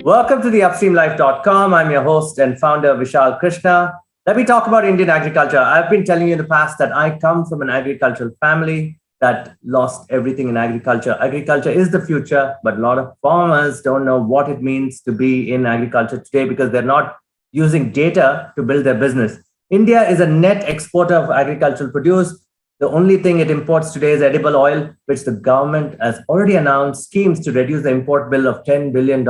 Welcome to the upstreamlife.com. I'm your host and founder, Vishal Krishna. Let me talk about Indian agriculture. I've been telling you in the past that I come from an agricultural family that lost everything in agriculture. Agriculture is the future, but a lot of farmers don't know what it means to be in agriculture today because they're not using data to build their business. India is a net exporter of agricultural produce. The only thing it imports today is edible oil, which the government has already announced schemes to reduce the import bill of $10 billion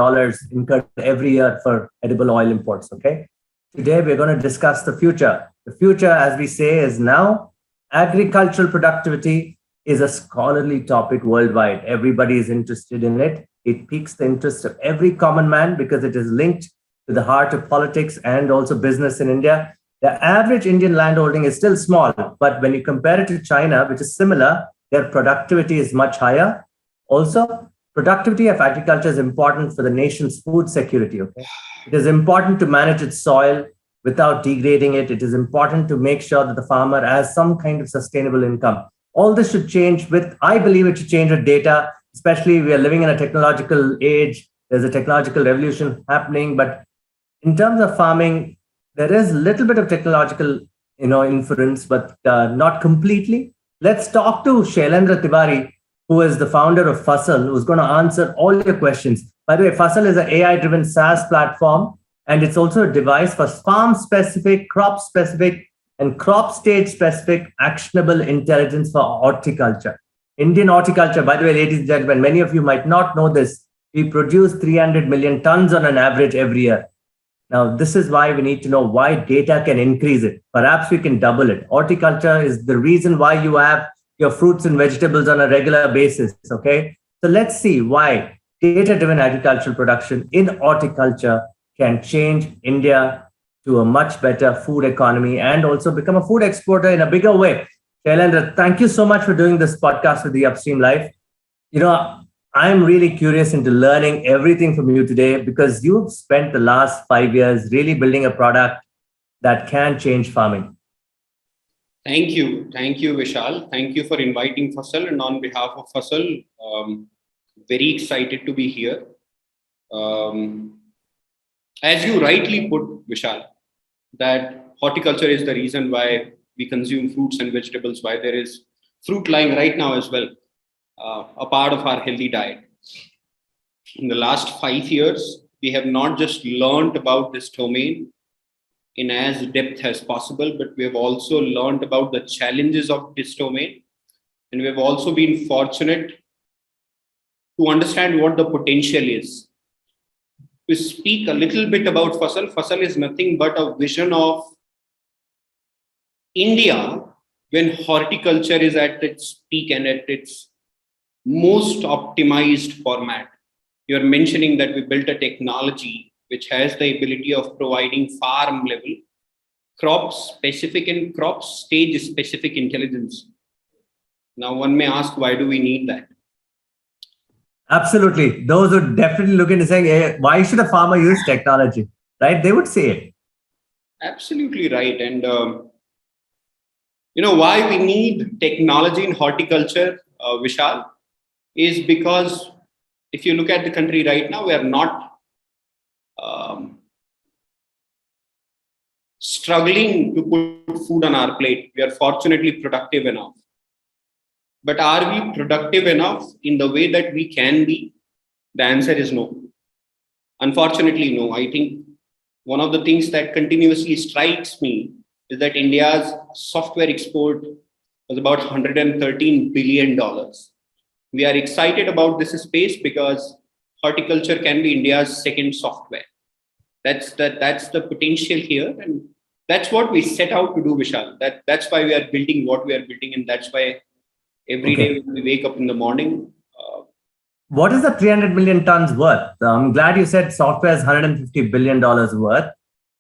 incurred every year for edible oil imports. Okay. Today, we're going to discuss the future. The future, as we say, is now. Agricultural productivity is a scholarly topic worldwide. Everybody is interested in it. It piques the interest of every common man because it is linked to the heart of politics and also business in India. The average Indian landholding is still small, but when you compare it to China, which is similar, their productivity is much higher. Also, productivity of agriculture is important for the nation's food security. Okay? It is important to manage its soil without degrading it. It is important to make sure that the farmer has some kind of sustainable income. All this should change with, I believe it should change with data, especially we are living in a technological age. There's a technological revolution happening, but in terms of farming, there is a little bit of technological, inference, but not completely. Let's talk to Shailendra Tiwari, who is the founder of Fasal, who's going to answer all your questions. By the way, Fasal is an AI-driven SaaS platform, and it's also a device for farm-specific, crop-specific, and crop stage-specific actionable intelligence for horticulture. Indian horticulture, by the way, ladies and gentlemen, many of you might not know this. We produce 300 million tons on an average every year. Now, this is why we need to know why data can increase it. Perhaps we can double it. Horticulture is the reason why you have your fruits and vegetables on a regular basis, okay? So let's see why data-driven agricultural production in horticulture can change India to a much better food economy and also become a food exporter in a bigger way. Shailendra, thank you so much for doing this podcast with the Upstream Life. I'm really curious into learning everything from you today because you've spent the last 5 years really building a product that can change farming. Thank you. Thank you, Vishal. Thank you for inviting Fasal. And on behalf of Fasal, very excited to be here. As you rightly put, Vishal, that horticulture is the reason why we consume fruits and vegetables, why there is fruit lying right now as well. A part of our healthy diet. In the last 5 years, we have not just learned about this domain in as depth as possible, but we have also learned about the challenges of this domain. And we have also been fortunate to understand what the potential is. To speak a little bit about Fasal, Fasal is nothing but a vision of India when horticulture is at its peak and at its most optimized format. You're mentioning that we built a technology which has the ability of providing farm level, crop specific and crop stage specific intelligence. Now, one may ask, why do we need that? Absolutely. Those would definitely look into saying, hey, why should a farmer use technology? Right? They would say it. Absolutely right. And, why we need technology in horticulture, Vishal, is because if you look at the country right now, we are not struggling to put food on our plate. We are fortunately productive enough. But are we productive enough in the way that we can be? The answer is no. Unfortunately, no. I think one of the things that continuously strikes me is that India's software export was about $113 billion. We are excited about this space because horticulture can be India's second software. That's the potential here, and that's what we set out to do, Vishal. That's why we are building what we are building, and that's why every day when we wake up in the morning. What is the 300 million tons worth? I'm glad you said software is $150 billion worth,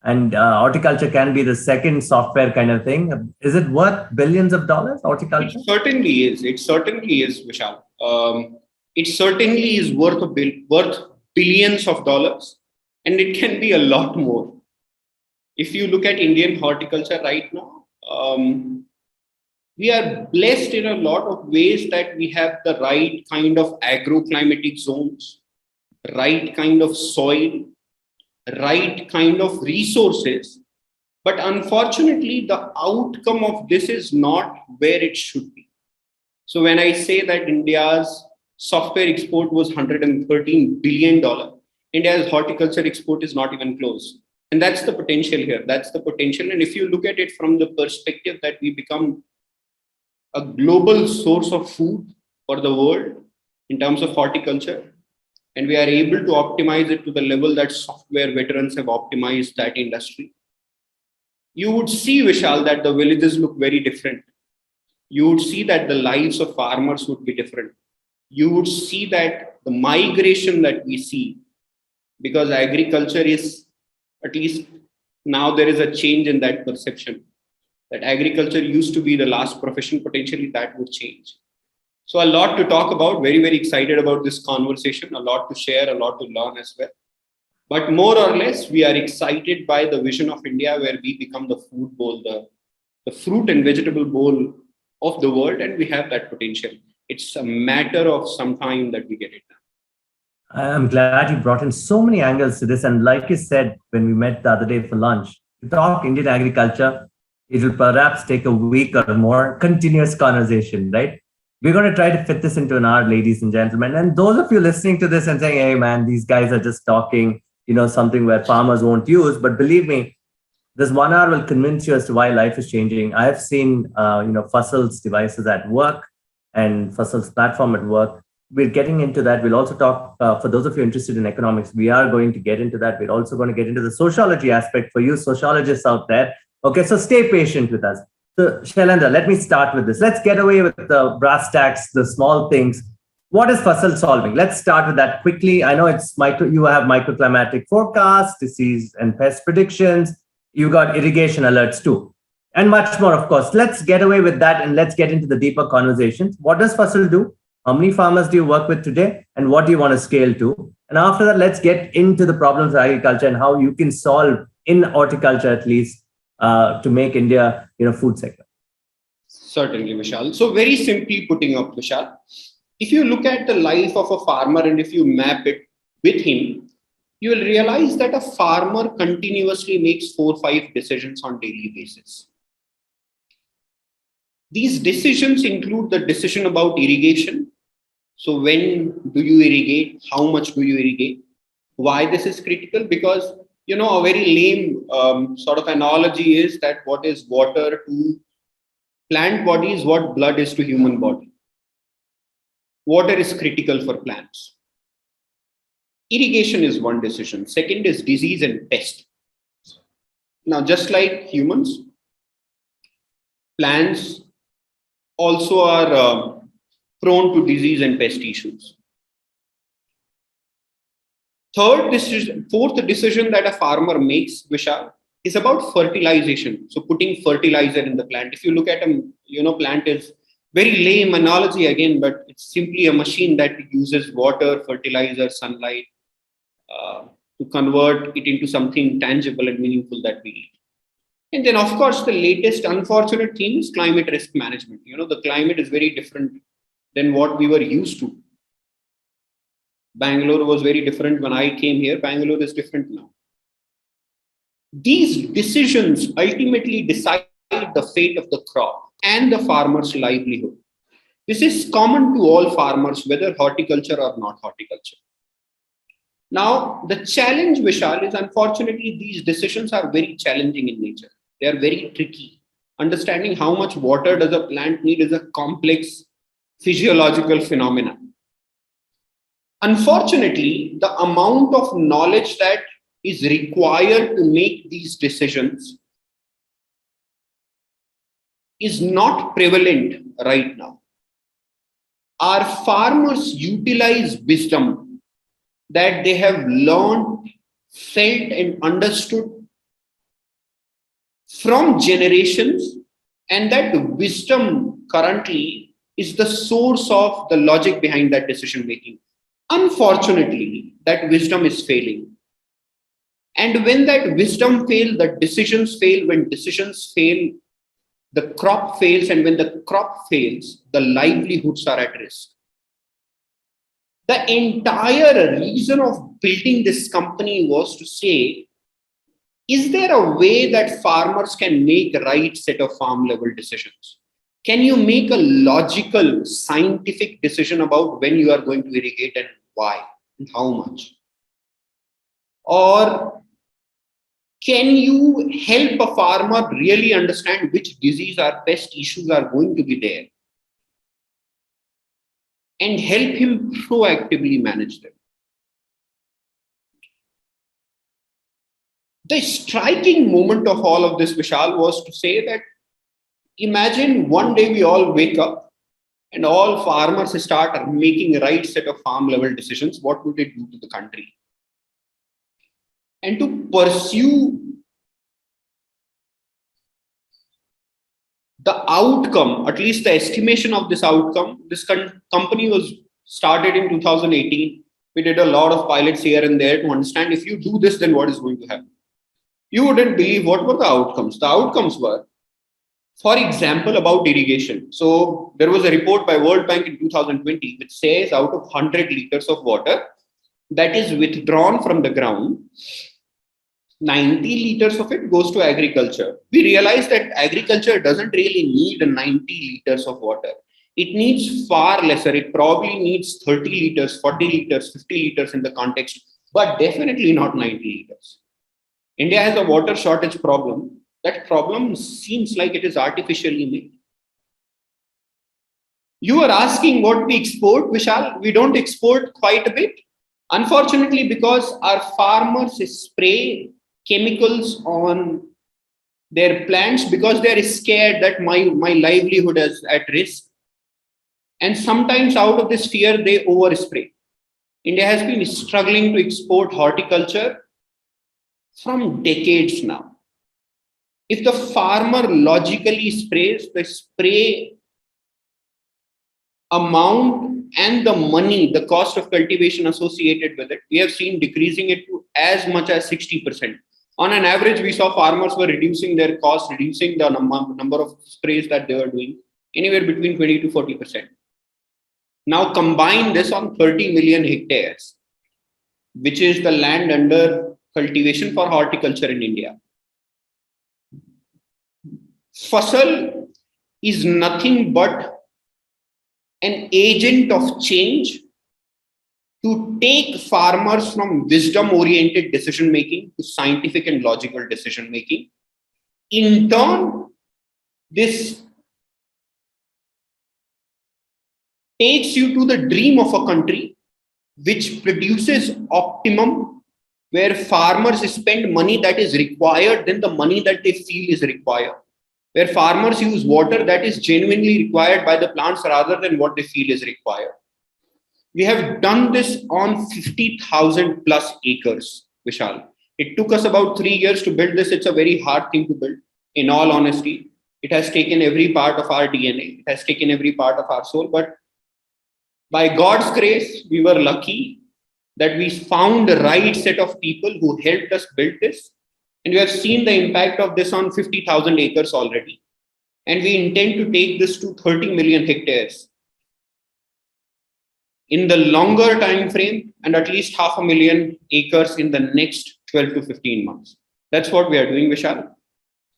and horticulture can be the second software kind of thing. Is it worth billions of dollars, horticulture? It certainly is. It certainly is, Vishal. It certainly is worth billions of dollars, and it can be a lot more. If you look at Indian horticulture right now, we are blessed in a lot of ways that we have the right kind of agroclimatic zones, right kind of soil, right kind of resources. But unfortunately, the outcome of this is not where it should be. So when I say that India's software export was $113 billion, India's horticulture export is not even close. And that's the potential here. That's the potential. And if you look at it from the perspective that we become a global source of food for the world in terms of horticulture, and we are able to optimize it to the level that software veterans have optimized that industry, you would see, Vishal, that the villages look very different. You would see that the lives of farmers would be different. You would see that the migration that we see, because agriculture is, at least now there is a change in that perception, that agriculture used to be the last profession, potentially that would change. So a lot to talk about, very, very excited about this conversation, a lot to share, a lot to learn as well. But more or less, we are excited by the vision of India where we become the food bowl, the fruit and vegetable bowl of the world, and we have that potential. It's a matter of some time that we get it done. I'm glad you brought in so many angles to this. And like you said, when we met the other day for lunch, to talk Indian agriculture, it will perhaps take a week or more continuous conversation, right? We're going to try to fit this into an hour, ladies and gentlemen. And those of you listening to this and saying, hey, man, these guys are just talking, something where farmers won't use. But believe me, this 1 hour will convince you as to why life is changing. I have seen, Fasal's devices at work and Fasal's platform at work. We're getting into that. We'll also talk, for those of you interested in economics, we are going to get into that. We're also going to get into the sociology aspect for you sociologists out there. Okay, so stay patient with us. So Shailendra, let me start with this. Let's get away with the brass tacks, the small things. What is Fasal solving? Let's start with that quickly. I know it's you have microclimatic forecasts, disease and pest predictions. You got irrigation alerts too, and much more, of course. Let's get away with that and let's get into the deeper conversations. What does Fasal do? How many farmers do you work with today? And what do you want to scale to? And after that, let's get into the problems of agriculture and how you can solve in horticulture, at least, to make India, food sector. Certainly, Vishal. So very simply putting up, Vishal, if you look at the life of a farmer and if you map it with him, you will realize that a farmer continuously makes 4 or 5 decisions on daily basis. These decisions include the decision about irrigation. So when do you irrigate? How much do you irrigate? Why this is critical? Because, a very lame sort of analogy is that what is water to plant body is what blood is to human body. Water is critical for plants. Irrigation is one decision. Second is disease and pest. Now, just like humans, plants also are prone to disease and pest issues. Fourth decision that a farmer makes, Vishal, is about fertilization. So putting fertilizer in the plant. If you look at plant is very lame analogy again, but it's simply a machine that uses water, fertilizer, sunlight to convert it into something tangible and meaningful that we eat. And then, of course, the latest unfortunate theme is climate risk management. The climate is very different than what we were used to. Bangalore was very different when I came here. Bangalore is different now. These decisions ultimately decide the fate of the crop and the farmer's livelihood. This is common to all farmers, whether horticulture or not horticulture. Now, the challenge, Vishal, is unfortunately these decisions are very challenging in nature. They are very tricky. Understanding how much water does a plant need is a complex physiological phenomenon. Unfortunately, the amount of knowledge that is required to make these decisions is not prevalent right now. Our farmers utilize wisdom that they have learned, felt, and understood from generations, and that wisdom currently is the source of the logic behind that decision making. Unfortunately, that wisdom is failing. And when that wisdom fails, the decisions fail. When decisions fail, the crop fails. And when the crop fails, the livelihoods are at risk. The entire reason of building this company was to say, is there a way that farmers can make right set of farm level decisions? Can you make a logical, scientific decision about when you are going to irrigate and why and how much? Or can you help a farmer really understand which disease or pest issues are going to be there and help him proactively manage them? The striking moment of all of this, Vishal, was to say that imagine one day we all wake up and all farmers start making a right set of farm level decisions. What would it do to the country? And to pursue the outcome, at least the estimation of this outcome, this company was started in 2018. We did a lot of pilots here and there to understand if you do this, then what is going to happen. You wouldn't believe what were the outcomes. The outcomes were, for example, about irrigation. So there was a report by World Bank in 2020 which says out of 100 liters of water that is withdrawn from the ground, 90 liters of it goes to agriculture. We realized that agriculture doesn't really need 90 liters of water. It needs far lesser. It probably needs 30 liters, 40 liters, 50 liters in the context, but definitely not 90 liters. India has a water shortage problem. That problem seems like it is artificially made. You are asking what we export, Vishal. We don't export quite a bit. Unfortunately, because our farmers spray chemicals on their plants because they are scared that my livelihood is at risk. And sometimes out of this fear, they overspray. India has been struggling to export horticulture from decades now. If the farmer logically sprays, the spray amount and the money, the cost of cultivation associated with it, we have seen decreasing it to as much as 60%. On an average, we saw farmers were reducing their cost, reducing the number of sprays that they were doing, anywhere between 20 to 40%. Now combine this on 30 million hectares, which is the land under cultivation for horticulture in India. Fasal is nothing but an agent of change to take farmers from wisdom-oriented decision-making to scientific and logical decision-making. In turn, this takes you to the dream of a country which produces optimum, where farmers spend money that is required than the money that they feel is required, where farmers use water that is genuinely required by the plants rather than what they feel is required. We have done this on 50,000 plus acres, Vishal. It took us about 3 years to build this. It's a very hard thing to build, in all honesty. It has taken every part of our DNA. It has taken every part of our soul. But by God's grace, we were lucky that we found the right set of people who helped us build this. And we have seen the impact of this on 50,000 acres already. And we intend to take this to 30 million hectares in the longer time frame, and at least 500,000 acres in the next 12 to 15 months. That's what we are doing, Vishal.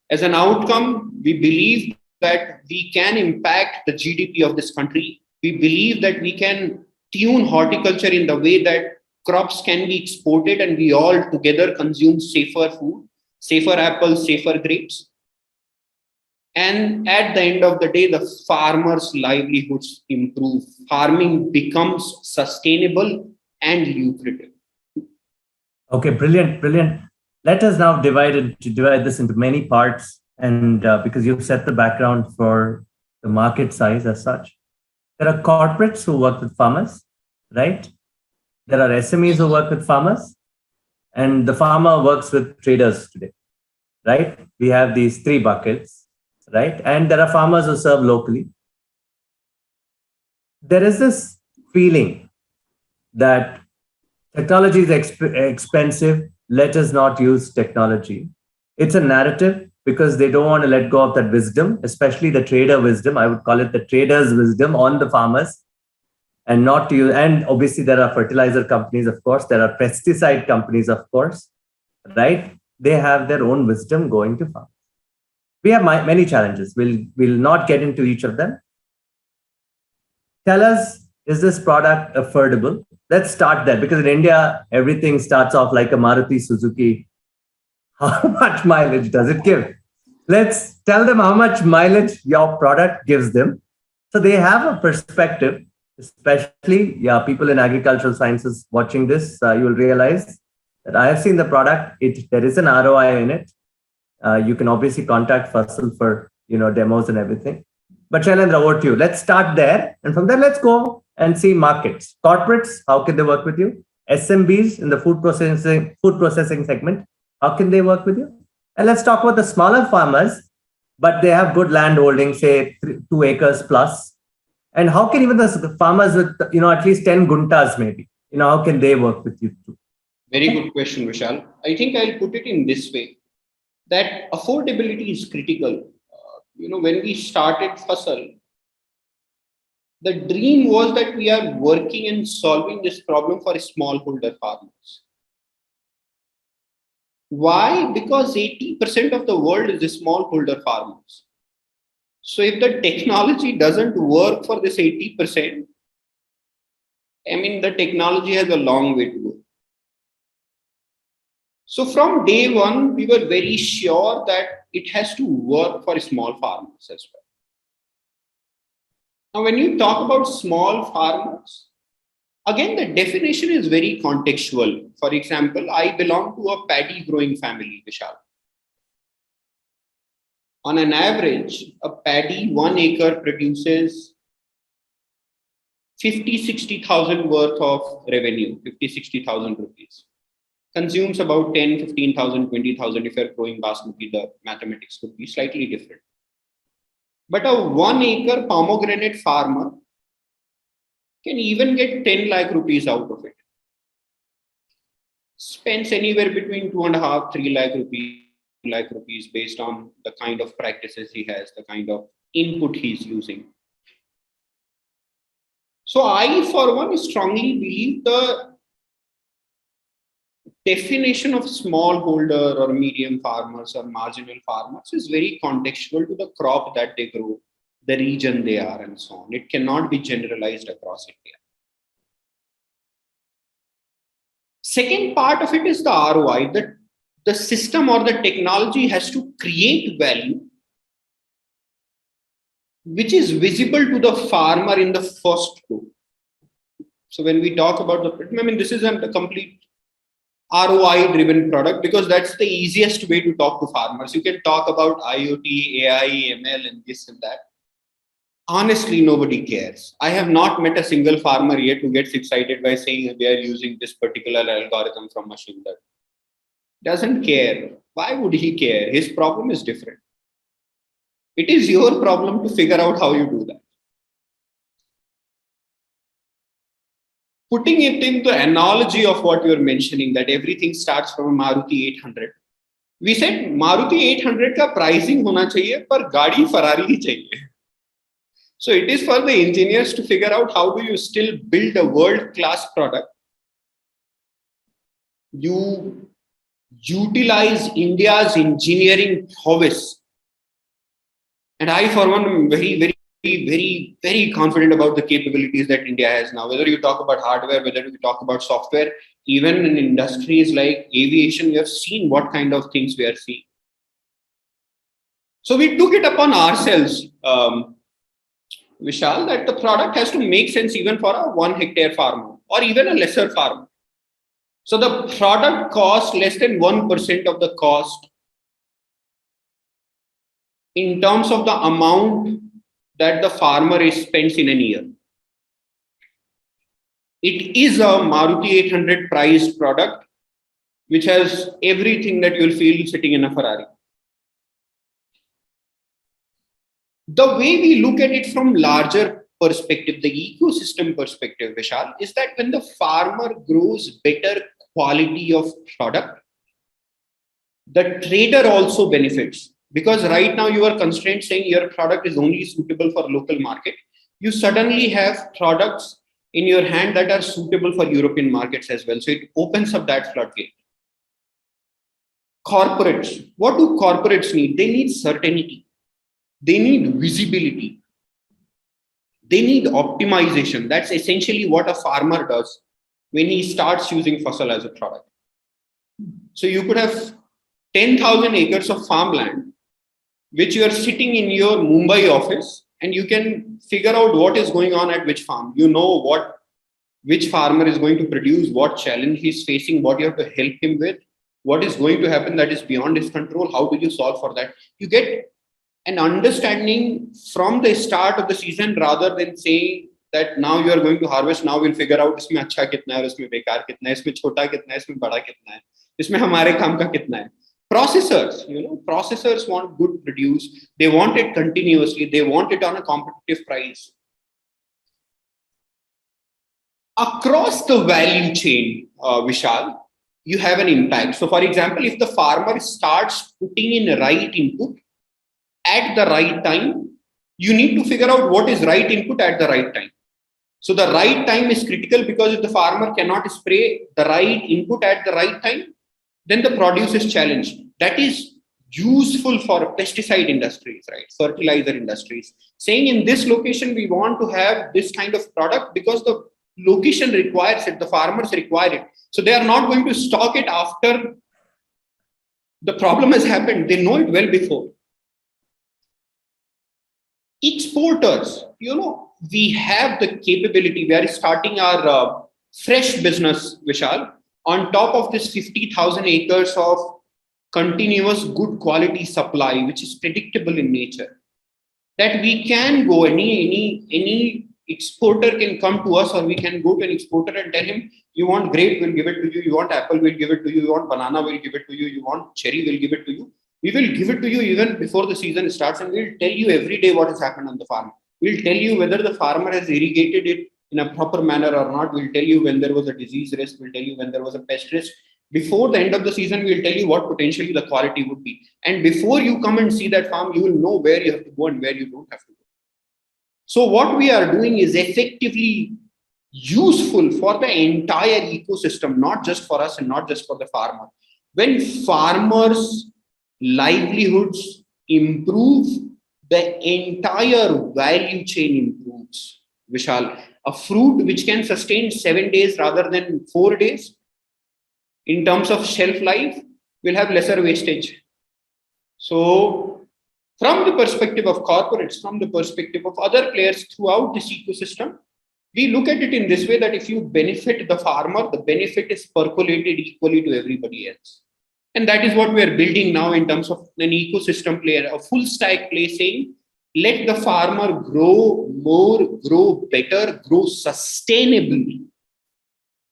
As an outcome, we believe that we can impact the GDP of this country. We believe that we can tune horticulture in the way that crops can be exported and we all together consume safer food, safer apples, safer grapes. And at the end of the day, the farmers' livelihoods improve. Farming becomes sustainable and lucrative. Okay, brilliant, brilliant. Let us now divide this into many parts, and because you've set the background for the market size as such. There are corporates who work with farmers, right? There are SMEs who work with farmers, and the farmer works with traders today, right? We have these three buckets, right? And there are farmers who serve locally. There is this feeling that technology is expensive. Let us not use technology. It's a narrative because they don't want to let go of that wisdom, especially the trader wisdom. I would call it the trader's wisdom on the farmers. and not to use. And obviously, there are fertilizer companies, of course, there are pesticide companies, of course, right? They have their own wisdom going to farm. We have many challenges. We'll not get into each of them. Tell us, is this product affordable? Let's start there, because in India, everything starts off like a Maruti Suzuki. How much mileage does it give? Let's tell them how much mileage your product gives them. So they have a perspective, especially people in agricultural sciences watching this, you will realize that I have seen the product. There is an ROI in it. You can obviously contact Fasal for demos and everything. But Shailendra, over to you. Let's start there, and from there let's go and see markets. Corporates, how can they work with you? SMBs in the food processing segment, how can they work with you? And let's talk about the smaller farmers, but they have good land holding, say 2 acres plus. And how can even the farmers with at least 10 guntas maybe, how can they work with you too? Very good question, Vishal. I think I'll put it in this way, that affordability is critical. When we started Fasal, the dream was that we are working and solving this problem for smallholder farmers. Why? Because 80% of the world is the smallholder farmers. So if the technology doesn't work for this 80%, the technology has a long way to go. So from day one, we were very sure that it has to work for small farmers as well. Now, when you talk about small farmers, again, the definition is very contextual. For example, I belong to a paddy growing family, Vishal. On an average, a paddy 1 acre produces 50,000-60,000 worth of revenue, 50,000-60,000 rupees. Consumes about 10, 15,000, 20,000. If you're growing basmati, the mathematics could be slightly different. But a 1 acre pomegranate farmer can even get 10 lakh rupees out of it. Spends anywhere between 2.5, 3 lakh rupees based on the kind of practices he has, the kind of input he's using. So I, for one, strongly believe the definition of smallholder or medium farmers or marginal farmers is very contextual to the crop that they grow, the region they are, and so on. It cannot be generalized across India. Second part of it is the ROI, that the system or the technology has to create value which is visible to the farmer in the first go. So when we talk about this isn't a complete ROI driven product, because that's the easiest way to talk to farmers. You can talk about IoT, AI, ML, and this and that. Honestly, nobody cares. I have not met a single farmer yet who gets excited by saying they are using this particular algorithm from machine learning. Doesn't care. Why would he care? His problem is different. It is your problem to figure out how you do that. Putting it in the analogy of what you're mentioning, that everything starts from a Maruti 800. We said Maruti 800 ka pricing hona chahiye, par gaadi Ferrari hi chahiye. So it is for the engineers to figure out how do you still build a world-class product. You utilize India's engineering prowess. And I, for one, am very confident about the capabilities that India has now. Whether you talk about hardware, whether you talk about software, even in industries like aviation, we have seen what kind of things we are seeing. So we took it upon ourselves, Vishal, that the product has to make sense even for a 1 hectare farmer or even a lesser farmer. So the product costs less than 1% of the cost in terms of the amount that the farmer spends in a year. It is a Maruti 800 priced product, which has everything that you'll feel sitting in a Ferrari. The way we look at it from larger perspective, the ecosystem perspective, Vishal, is that when the farmer grows better quality of product, the trader also benefits. Because right now you are constrained saying your product is only suitable for local market. You suddenly have products in your hand that are suitable for European markets as well. So it opens up that floodgate. Corporates, what do corporates need? They need certainty. They need visibility. They need optimization. That's essentially what a farmer does when he starts using Fasal as a product. So you could have 10,000 acres of farmland, which you are sitting in your Mumbai office, and you can figure out what is going on at which farm. You know which farmer is going to produce, what challenge he's facing, what you have to help him with, what is going to happen that is beyond his control, how do you solve for that. You get an understanding from the start of the season rather than saying that now you are going to harvest, now we'll figure out इसमें अच्छा कितना है, इसमें बेकार कितना है, इसमें छोटा कितना है, इसमें बड़ा कितना है, इसमें हमारे काम का कितना है. Processors, processors want good produce. They want it continuously. They want it on a competitive price. Across the value chain, Vishal, you have an impact. So, for example, if the farmer starts putting in the right input at the right time, you need to figure out what is right input at the right time. So, the right time is critical because if the farmer cannot spray the right input at the right time, then the produce is challenged. That is useful for pesticide industries, right? Fertilizer industries. Saying in this location, we want to have this kind of product because the location requires it, the farmers require it. So they are not going to stock it after the problem has happened. They know it well before. Exporters, we have the capability. We are starting our fresh business, Vishal, on top of this 50,000 acres of continuous good quality supply, which is predictable in nature. That we can go, any exporter can come to us, or we can go to an exporter and tell him, you want grape, we'll give it to you. You want apple, we'll give it to you. You want banana, we'll give it to you. You want cherry, we'll give it to you. We will give it to you even before the season starts, and we'll tell you every day what has happened on the farm. We'll tell you whether the farmer has irrigated it in a proper manner or not. We'll tell you when there was a disease risk. We'll tell you when there was a pest risk. Before the end of the season, we'll tell you what potentially the quality would be. And before you come and see that farm, you will know where you have to go and where you don't have to go. So what we are doing is effectively useful for the entire ecosystem, not just for us and not just for the farmer. When farmers' livelihoods improve, the entire value chain improves. Vishal, a fruit which can sustain 7 days rather than 4 days in terms of shelf life will have lesser wastage. So from the perspective of corporates, from the perspective of other players throughout this ecosystem, we look at it in this way that if you benefit the farmer, the benefit is percolated equally to everybody else. And that is what we are building now in terms of an ecosystem player, a full stack play saying, let the farmer grow more, grow better, grow sustainably.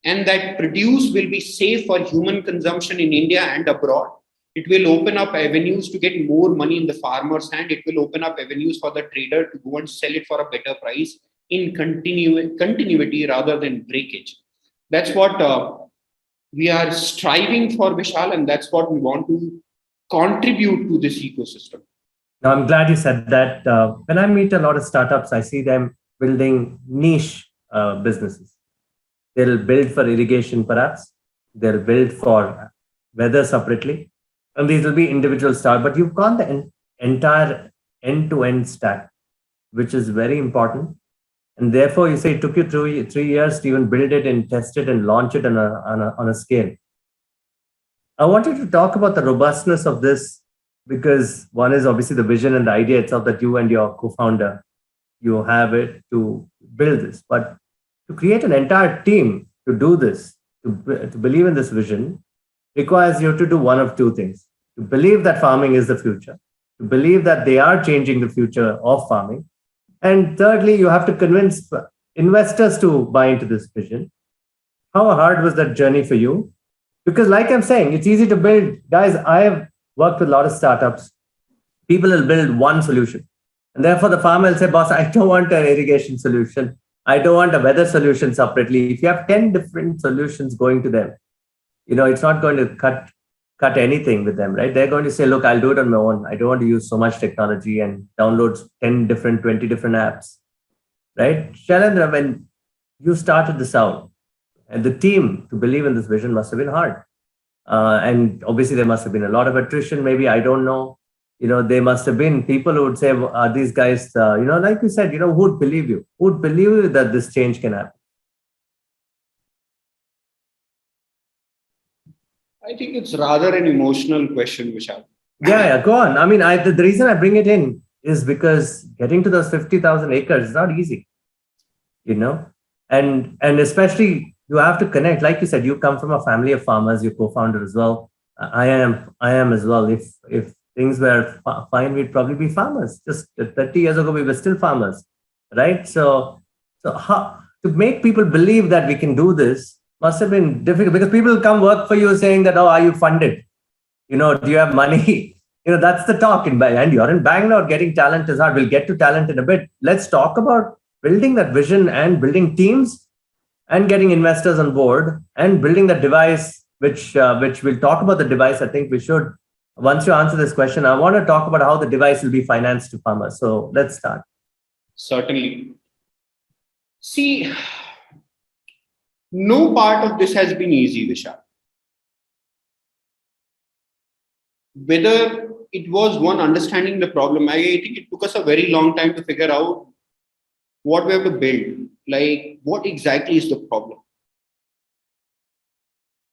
And that produce will be safe for human consumption in India and abroad. It will open up avenues to get more money in the farmer's hand. It will open up avenues for the trader to go and sell it for a better price in continuity rather than breakage. That's what we are striving for, Vishal, and that's what we want to contribute to this ecosystem. Now, I'm glad you said that. When I meet a lot of startups, I see them building niche businesses. They'll build for irrigation, perhaps. They'll build for weather separately. And these will be individual startups. But you've got the entire end-to-end stack, which is very important. And therefore, you say it took you 3 years to even build it and test it and launch it on a scale. I wanted to talk about the robustness of this, because one is obviously the vision and the idea itself that you and your co-founder, you have it to build this. But to create an entire team to do this, to believe in this vision, requires you to do one of two things. To believe that farming is the future, to believe that they are changing the future of farming. And thirdly, you have to convince investors to buy into this vision. How hard was that journey for you? Because like I'm saying, it's easy to build. Guys, I have worked with a lot of startups. People will build one solution. And therefore the farmer will say, boss, I don't want an irrigation solution. I don't want a weather solution separately. If you have 10 different solutions going to them, it's not going to cut anything with them, right? They're going to say, look, I'll do it on my own. I don't want to use so much technology and download 20 different apps, right? Shailendra, when you started this out, and the team to believe in this vision must have been hard. And obviously, there must have been a lot of attrition. Maybe I don't know. There must have been people who would say, "These guys," like you said, who'd believe you? Who'd believe you that this change can happen? I think it's rather an emotional question, Vishal. Yeah, go on. I mean, the reason I bring it in is because getting to those 50,000 acres is not easy, and especially you have to connect. Like you said, you come from a family of farmers. Your co-founder as well. I am as well. If things were fine, we'd probably be farmers. Just 30 years ago, we were still farmers, right? So how to make people believe that we can do this must have been difficult, because people come work for you saying that, oh, are you funded? Do you have money? That's the talk and you're in Bangalore. Getting talent is hard. We'll get to talent in a bit. Let's talk about building that vision and building teams and getting investors on board and building that device, which we'll talk about the device. I think we should, once you answer this question, I want to talk about how the device will be financed to farmers. So let's start. Certainly. See, no part of this has been easy, Vishal. Whether it was one understanding the problem, I think it took us a very long time to figure out what we have to build. Like, what exactly is the problem?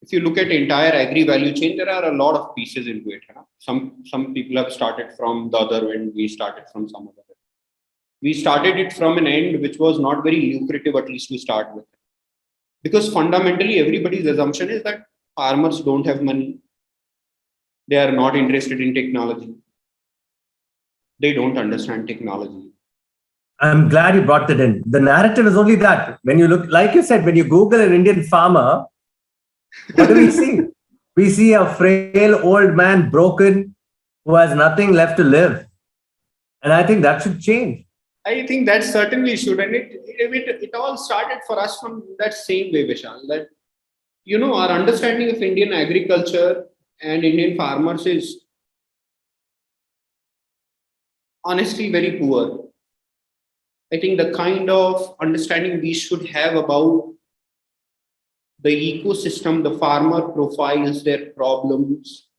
If you look at entire agri value chain, there are a lot of pieces into it. Some people have started from the other end. We started from some other end. We started it from an end which was not very lucrative, at least to start with. Because fundamentally, everybody's assumption is that farmers don't have money. They are not interested in technology. They don't understand technology. I'm glad you brought that in. The narrative is only that. When you look, like you said, when you Google an Indian farmer, what do we see? We see a frail old man, broken, who has nothing left to live. And I think that should change. I think that certainly should. And it all started for us from that same way, Vishal, that, our understanding of Indian agriculture and Indian farmers is honestly very poor. I think the kind of understanding we should have about the ecosystem, the farmer profiles, their problems,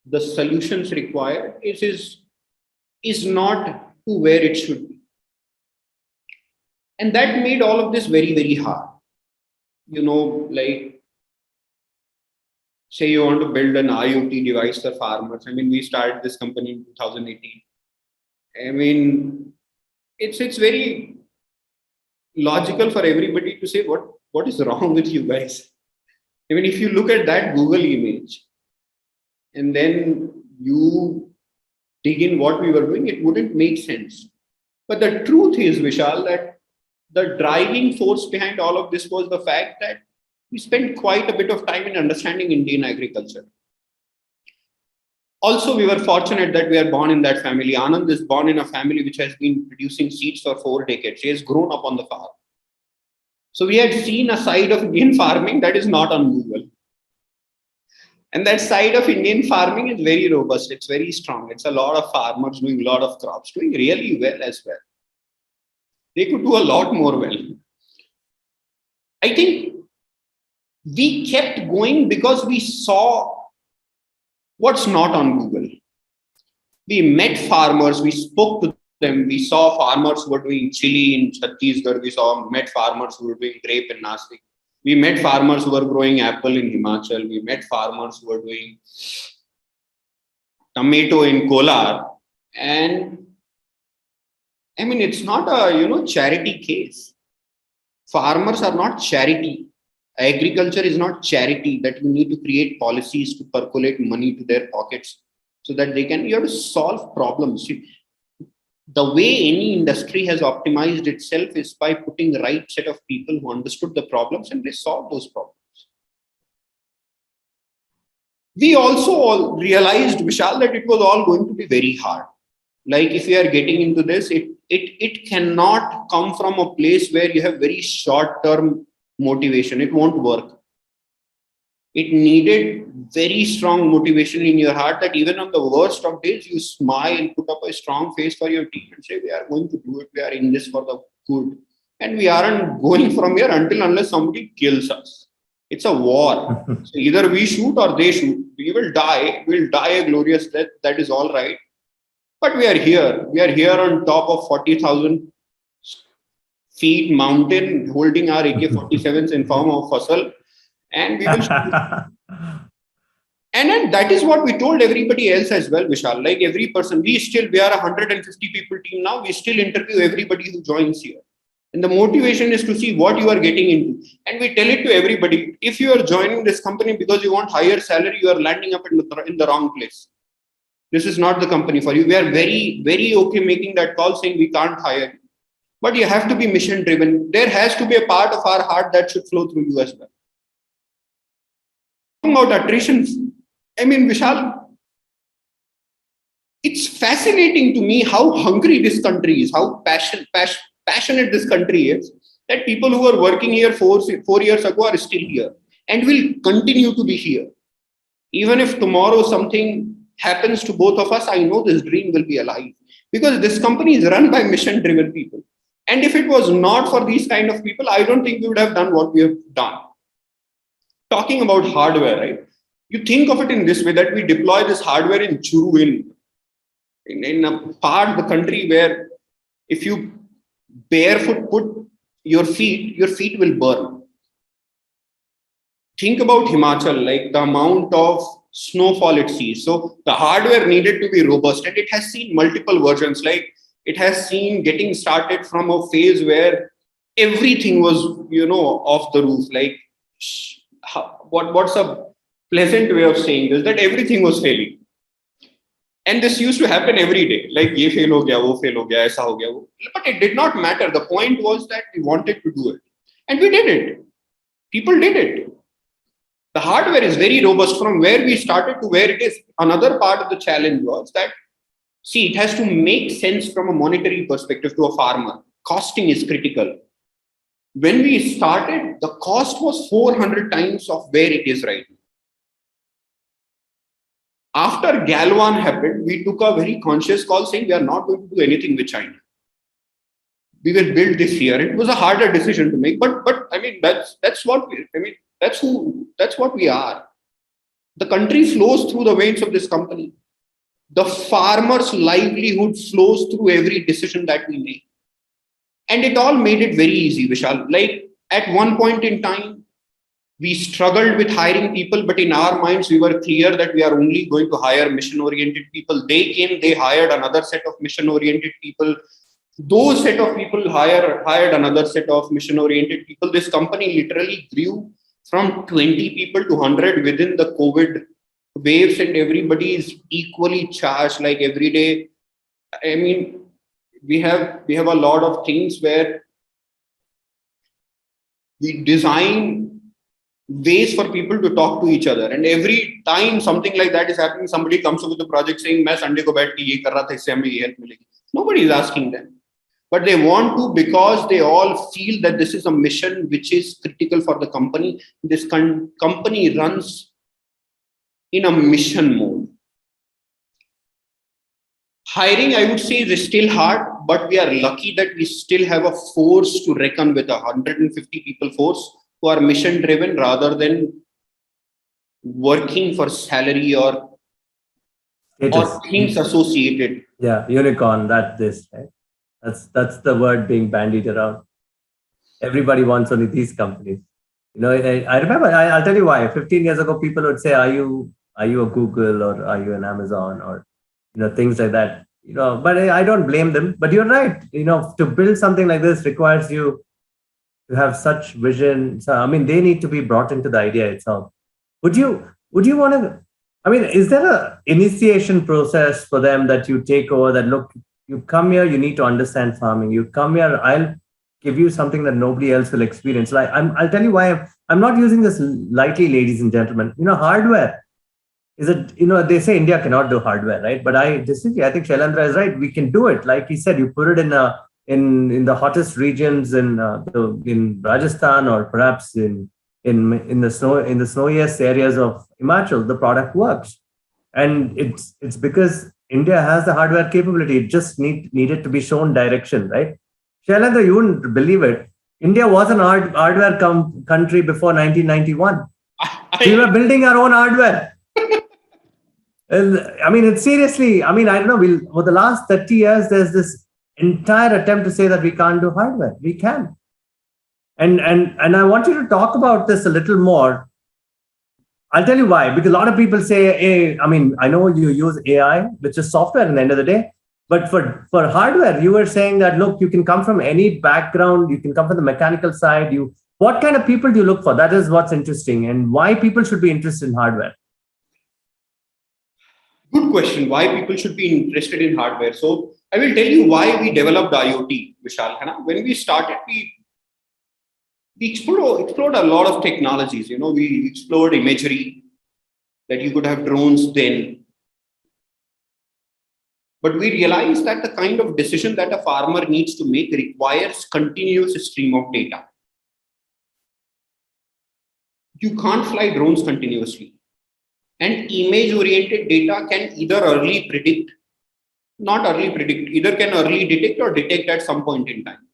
the solutions required is not to where it should be. And that made all of this very, very hard. Like, say you want to build an IoT device for farmers. I mean, we started this company in 2018. I mean, it's very logical for everybody to say, what is wrong with you guys? I mean, if you look at that Google image and then you dig in what we were doing, it wouldn't make sense. But the truth is, Vishal, that the driving force behind all of this was the fact that we spent quite a bit of time in understanding Indian agriculture. Also, we were fortunate that we are born in that family. Anand is born in a family which has been producing seeds for 4 decades. He has grown up on the farm. So we had seen a side of Indian farming that is not on Google. And that side of Indian farming is very robust. It's very strong. It's a lot of farmers doing a lot of crops, doing really well as well. They could do a lot more well. I think we kept going because we saw what's not on Google. We met farmers, we spoke to them, we saw farmers who were doing chili in Chhattisgarh, met farmers who were doing grape in Nasik. We met farmers who were growing apple in Himachal. We met farmers who were doing tomato in Kolar. And I mean, it's not a, charity case. Farmers are not charity. Agriculture is not charity that you need to create policies to percolate money to their pockets so that you have to solve problems. The way any industry has optimized itself is by putting the right set of people who understood the problems and they solved those problems. We also all realized, Vishal, that it was all going to be very hard. Like, if you are getting into this, it cannot come from a place where you have very short-term motivation. It won't work. It needed very strong motivation in your heart that even on the worst of days, you smile, put up a strong face for your team and say, we are going to do it. We are in this for the good. and we aren't going from here unless somebody kills us. It's a war. So either we shoot or they shoot. We will die. We'll die a glorious death. That is all right. But we are here. We are here on top of 40,000 feet mountain, holding our AK-47s in form of Fasal, and we will shoot. And then that is what we told everybody else as well, Vishal. Like every person, we are a 150 people team now. We still interview everybody who joins here. And the motivation is to see what you are getting into. And we tell it to everybody. If you are joining this company because you want higher salary, you are landing up in the wrong place. This is not the company for you. We are very, very okay making that call saying we can't hire you. But you have to be mission driven. There has to be a part of our heart that should flow through you as well. Talking about attrition, I mean, Vishal, it's fascinating to me how hungry this country is, how passionate this country is, that people who were working here 4 years ago are still here and will continue to be here. Even if tomorrow something happens to both of us, I know this dream will be alive because this company is run by mission-driven people. And if it was not for these kind of people, I don't think we would have done what we have done. Talking about hardware, right? You think of it in this way that we deploy this hardware in Churu, in a part of the country where if you barefoot put your feet will burn. Think about Himachal, like the amount of snowfall it sees. So the hardware needed to be robust, and it has seen multiple versions. Like it has seen getting started from a phase where everything was, off the roof. Like what's a pleasant way of saying this? That everything was failing. And this used to happen every day. Like, ye fail ho gaya, wo fail ho gaya, aisa ho gaya. But it did not matter. The point was that we wanted to do it. And we did it. People did it. The hardware is very robust from where we started to where it is. Another part of the challenge was that, see, it has to make sense from a monetary perspective to a farmer. Costing is critical. When we started, the cost was 400 times of where it is right now. After Galwan happened, we took a very conscious call saying we are not going to do anything with China. We will build this here. It was a harder decision to make, but I mean that's what we are. The country flows through the veins of this company. The farmer's livelihood flows through every decision that we make, and it all made it very easy, Vishal. Like at one point in time, we struggled with hiring people, but in our minds, we were clear that we are only going to hire mission-oriented people. They came, they hired another set of mission-oriented people. Those set of people hired another set of mission-oriented people. This company literally grew from 20 people to 100 within the COVID waves, and everybody is equally charged. Like every day, I mean, we have a lot of things where we design ways for people to talk to each other, and every time something like that is happening, somebody comes up with a project saying मैं Sunday को बैठ के ये कर रहा था, इससे हमें ये help मिलेगी. Nobody is asking them, but they want to because they all feel that this is a mission which is critical for the company. This company runs in a mission mode. Hiring, I would say, is still hard, but we are lucky that we still have a force to reckon with, 150 people force who are mission driven rather than working for salary or things associated. Yeah, unicorn, right? That's the word being bandied around. Everybody wants only these companies. I remember, I'll tell you why. 15 years ago, people would say, are you a Google or are you an Amazon or, things like that. But I don't blame them. But you're right. To build something like this requires you to have such vision. So, I mean, they need to be brought into the idea itself. Would you want to, I mean, is there a initiation process for them that you take over that, look, you come here, you need to understand farming. You come here, I'll give you something that nobody else will experience. Like I'll tell you why I'm not using this lightly, ladies and gentlemen. Hardware is they say India cannot do hardware, right? But I think Shailendra is right. We can do it. Like he said, you put it in the hottest regions in Rajasthan or perhaps in the snowiest areas of Himachal, the product works. And it's because India has the hardware capability. It just needed to be shown direction, right? Shailendra, you wouldn't believe it. India was an hardware country before 1991. We were building our own hardware. And I mean, it's seriously, I mean, I don't know, for the last 30 years, there's this entire attempt to say that we can't do hardware. We can. And I want you to talk about this a little more. I'll tell you why, because a lot of people say, hey, I mean, I know you use AI, which is software at the end of the day, but for hardware, you were saying that, look, you can come from any background, you can come from the mechanical side. What kind of people do you look for? That is what's interesting, and why people should be interested in hardware. Good question. Why people should be interested in hardware? So I will tell you why we developed IoT, Vishal. When we started, we explored a lot of technologies. We explored imagery, that you could have drones then. But we realized that the kind of decision that a farmer needs to make requires continuous stream of data. You can't fly drones continuously. And image-oriented data can either either can early detect or detect at some point in time.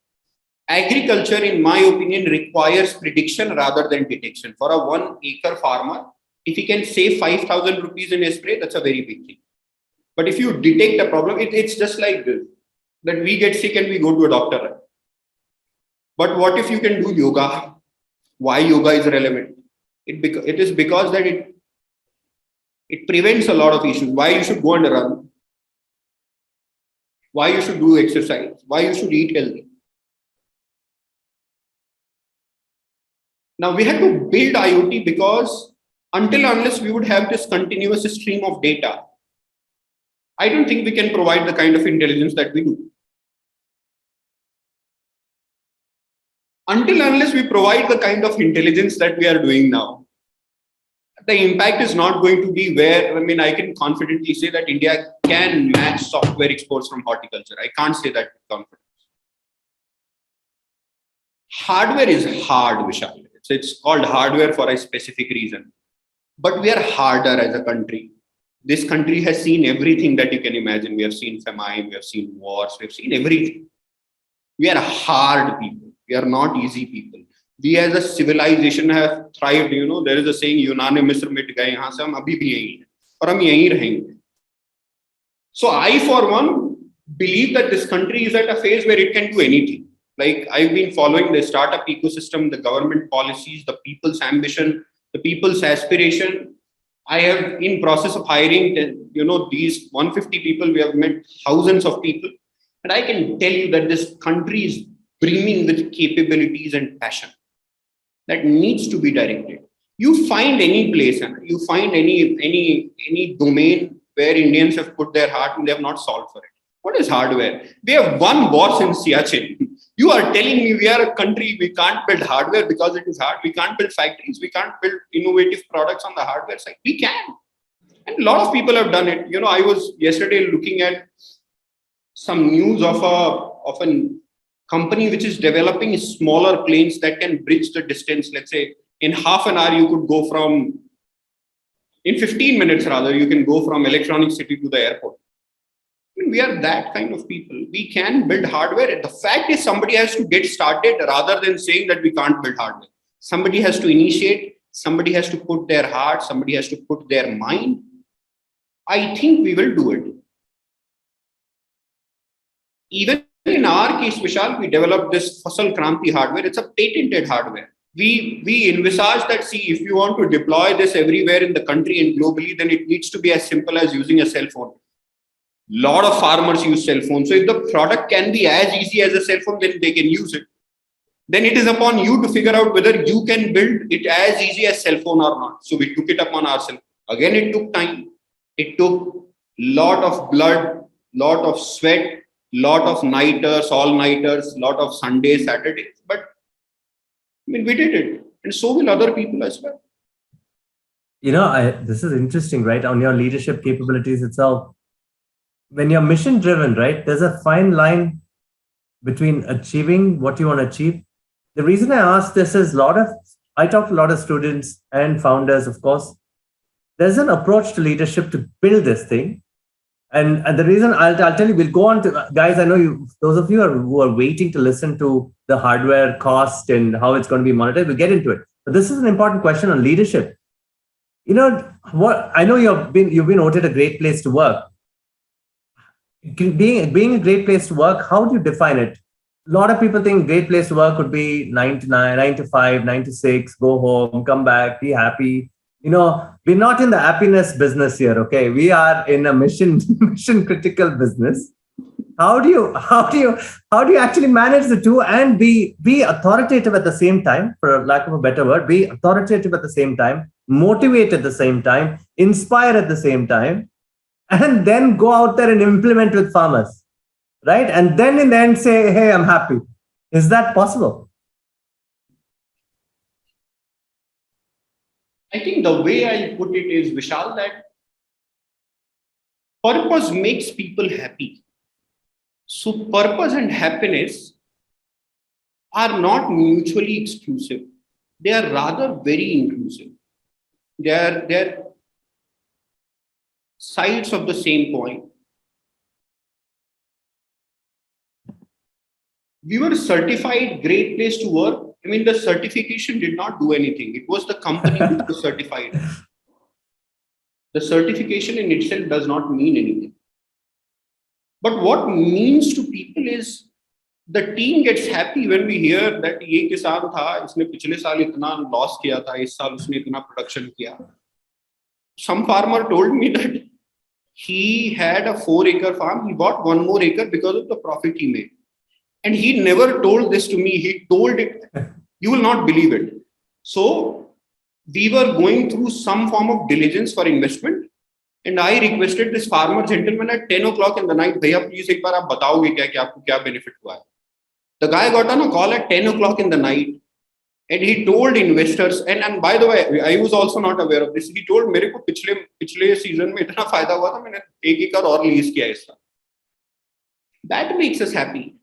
Agriculture, in my opinion, requires prediction rather than detection. For a 1 acre farmer, if he can save 5,000 rupees in a spray, that's a very big thing. But if you detect a problem, it's just like this, that we get sick and we go to a doctor. But what if you can do yoga? Why yoga is relevant? It is because that it prevents a lot of issues. Why you should go and run? Why you should do exercise? Why you should eat healthy? Now we had to build IoT because unless we would have this continuous stream of data, I don't think we can provide the kind of intelligence that we do. Unless we provide the kind of intelligence that we are doing now, the impact is not going to be where, I can confidently say that India can match software exports from horticulture. I can't say that with confidence. Hardware is hard, Vishal. It's called hardware for a specific reason. But we are harder as a country. This country has seen everything that you can imagine. We have seen famine, we have seen wars, we have seen everything. We are hard people. We are not easy people. We as a civilization have thrived. There is a saying, Yunnan Misr mit gaye, yahan se hum abhi bhi yahi hain, aur hum yahi rahenge. So I, for one, believe that this country is at a phase where it can do anything. Like, I've been following the startup ecosystem, the government policies, the people's ambition, the people's aspiration. I have in process of hiring, these 150 people. We have met thousands of people. And I can tell you that this country is brimming with capabilities and passion that needs to be directed. You find any place, you find any domain where Indians have put their heart and they have not solved for it. What is hardware? We have one boss in Siachen. You are telling me we are a country, we can't build hardware because it is hard. We can't build factories. We can't build innovative products on the hardware side. We can. And a lot of people have done it. I was yesterday looking at some news of a company which is developing smaller planes that can bridge the distance. Let's say in half an hour, you could go in 15 minutes rather, you can go from Electronic City to the airport. We are that kind of people. We can build hardware. The fact is, somebody has to get started rather than saying that we can't build hardware. Somebody has to initiate, somebody has to put their heart, somebody has to put their mind. I think we will do it. Even in our case, Vishal, we developed this Fasal Kranti hardware. It's a patented hardware. We envisage that, see, if you want to deploy this everywhere in the country and globally, then it needs to be as simple as using a cell phone. Lot of farmers use cell phones. So if the product can be as easy as a cell phone, then they can use it. Then it is upon you to figure out whether you can build it as easy as cell phone or not. So we took it upon ourselves. Again, it took time. It took lot of blood, lot of sweat, lot of nighters, all-nighters, lot of Sundays, Saturdays. But we did it. And so will other people as well. This is interesting, right? On your leadership capabilities itself. When you're mission driven, right, there's a fine line between achieving what you want to achieve. The reason I ask this is I talk to a lot of students and founders, of course. There's an approach to leadership to build this thing. And the reason I'll tell you, we'll go on to, guys, I know you, those of you who are waiting to listen to the hardware cost and how it's going to be monetized, we'll get into it. But this is an important question on leadership. You know what? I know you've been voted a great place to work. Being a great place to work, how do you define it? A lot of people think great place to work would be 9 to 9, 9 to 5, 9 to 6, go home, come back, be happy. You know, we're not in the happiness business here, okay? We are in a mission critical business. How do you actually manage the two and be authoritative at the same time, for lack of a better word, be authoritative at the same time, motivate at the same time, inspire at the same time, and then go out there and implement with farmers, right? And then in the end say, hey, I'm happy. Is that possible? I think the way I'll put it is, Vishal, that purpose makes people happy. So purpose and happiness are not mutually exclusive. They are rather very inclusive. They're sides of the same coin. We were certified great place to work. I mean, the certification did not do anything. It was the company which was certified. The certification in itself does not mean anything. But what means to people is the team gets happy when we hear that ये किसान था, इसने पिछले साल इतना loss किया था, इस साल उसने इतना production किया. Some farmer told me that he had a 4-acre farm. He bought 1 more acre because of the profit he made. And he never told this to me. He told it. You will not believe it. So we were going through some form of diligence for investment. And I requested this farmer gentleman at 10 o'clock in the night, Bhaiya, please एक बार आप बताओगे क्या कि आपको क्या benefit हुआ है. The guy got on a call at 10 o'clock in the night. And he told investors, and by the way, I was also not aware of this. He told, मेरे को पिछले season में इतना फायदा हुआ था, मैंने 1 acre और lease किया इसका. That makes us happy.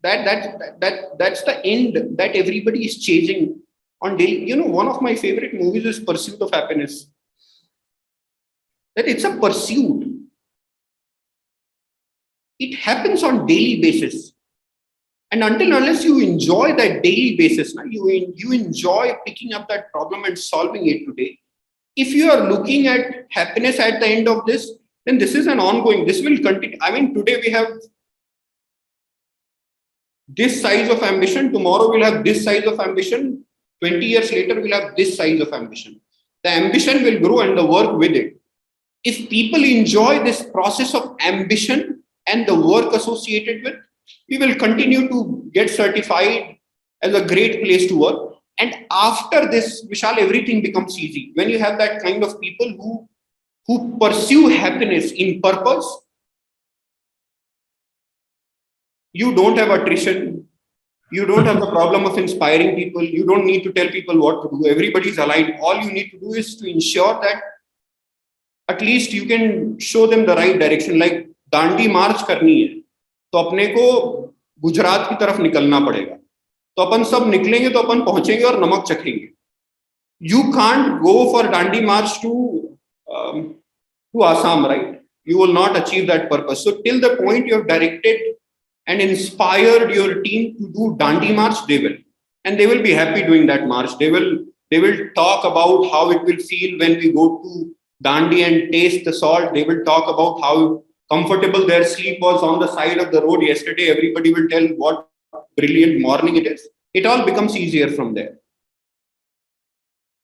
That's the end that everybody is chasing on daily. You know, one of my favorite movies is Pursuit of Happiness. That it's a pursuit. It happens on daily basis. And unless you enjoy that daily basis, you enjoy picking up that problem and solving it today. If you are looking at happiness at the end of this, then this is an ongoing, this will continue. I mean, today we have this size of ambition, tomorrow we'll have this size of ambition, 20 years later we'll have this size of ambition. The ambition will grow and the work with it. If people enjoy this process of ambition and the work associated with, we will continue to get certified as a great place to work. And after this, Vishal, everything becomes easy. When you have that kind of people who pursue happiness in purpose, you don't have attrition. You don't have the problem of inspiring people. You don't need to tell people what to do. Everybody's aligned. All you need to do is to ensure that at least you can show them the right direction. Like Dandi मार्च करनी है, तो अपने को गुजरात की तरफ निकलना पड़ेगा. तो अपन सब निकलेंगे तो अपन पहुंचेंगे और नमक चखेंगे. You can't go for Dandi March to Assam, right? You will not achieve that purpose. So till the point you have directed and inspired your team to do Dandi March, they will. And they will be happy doing that march. They will talk about how it will feel when we go to Dandi and taste the salt. They will talk about how comfortable their sleep was on the side of the road yesterday. Everybody will tell what brilliant morning it is. It all becomes easier from there.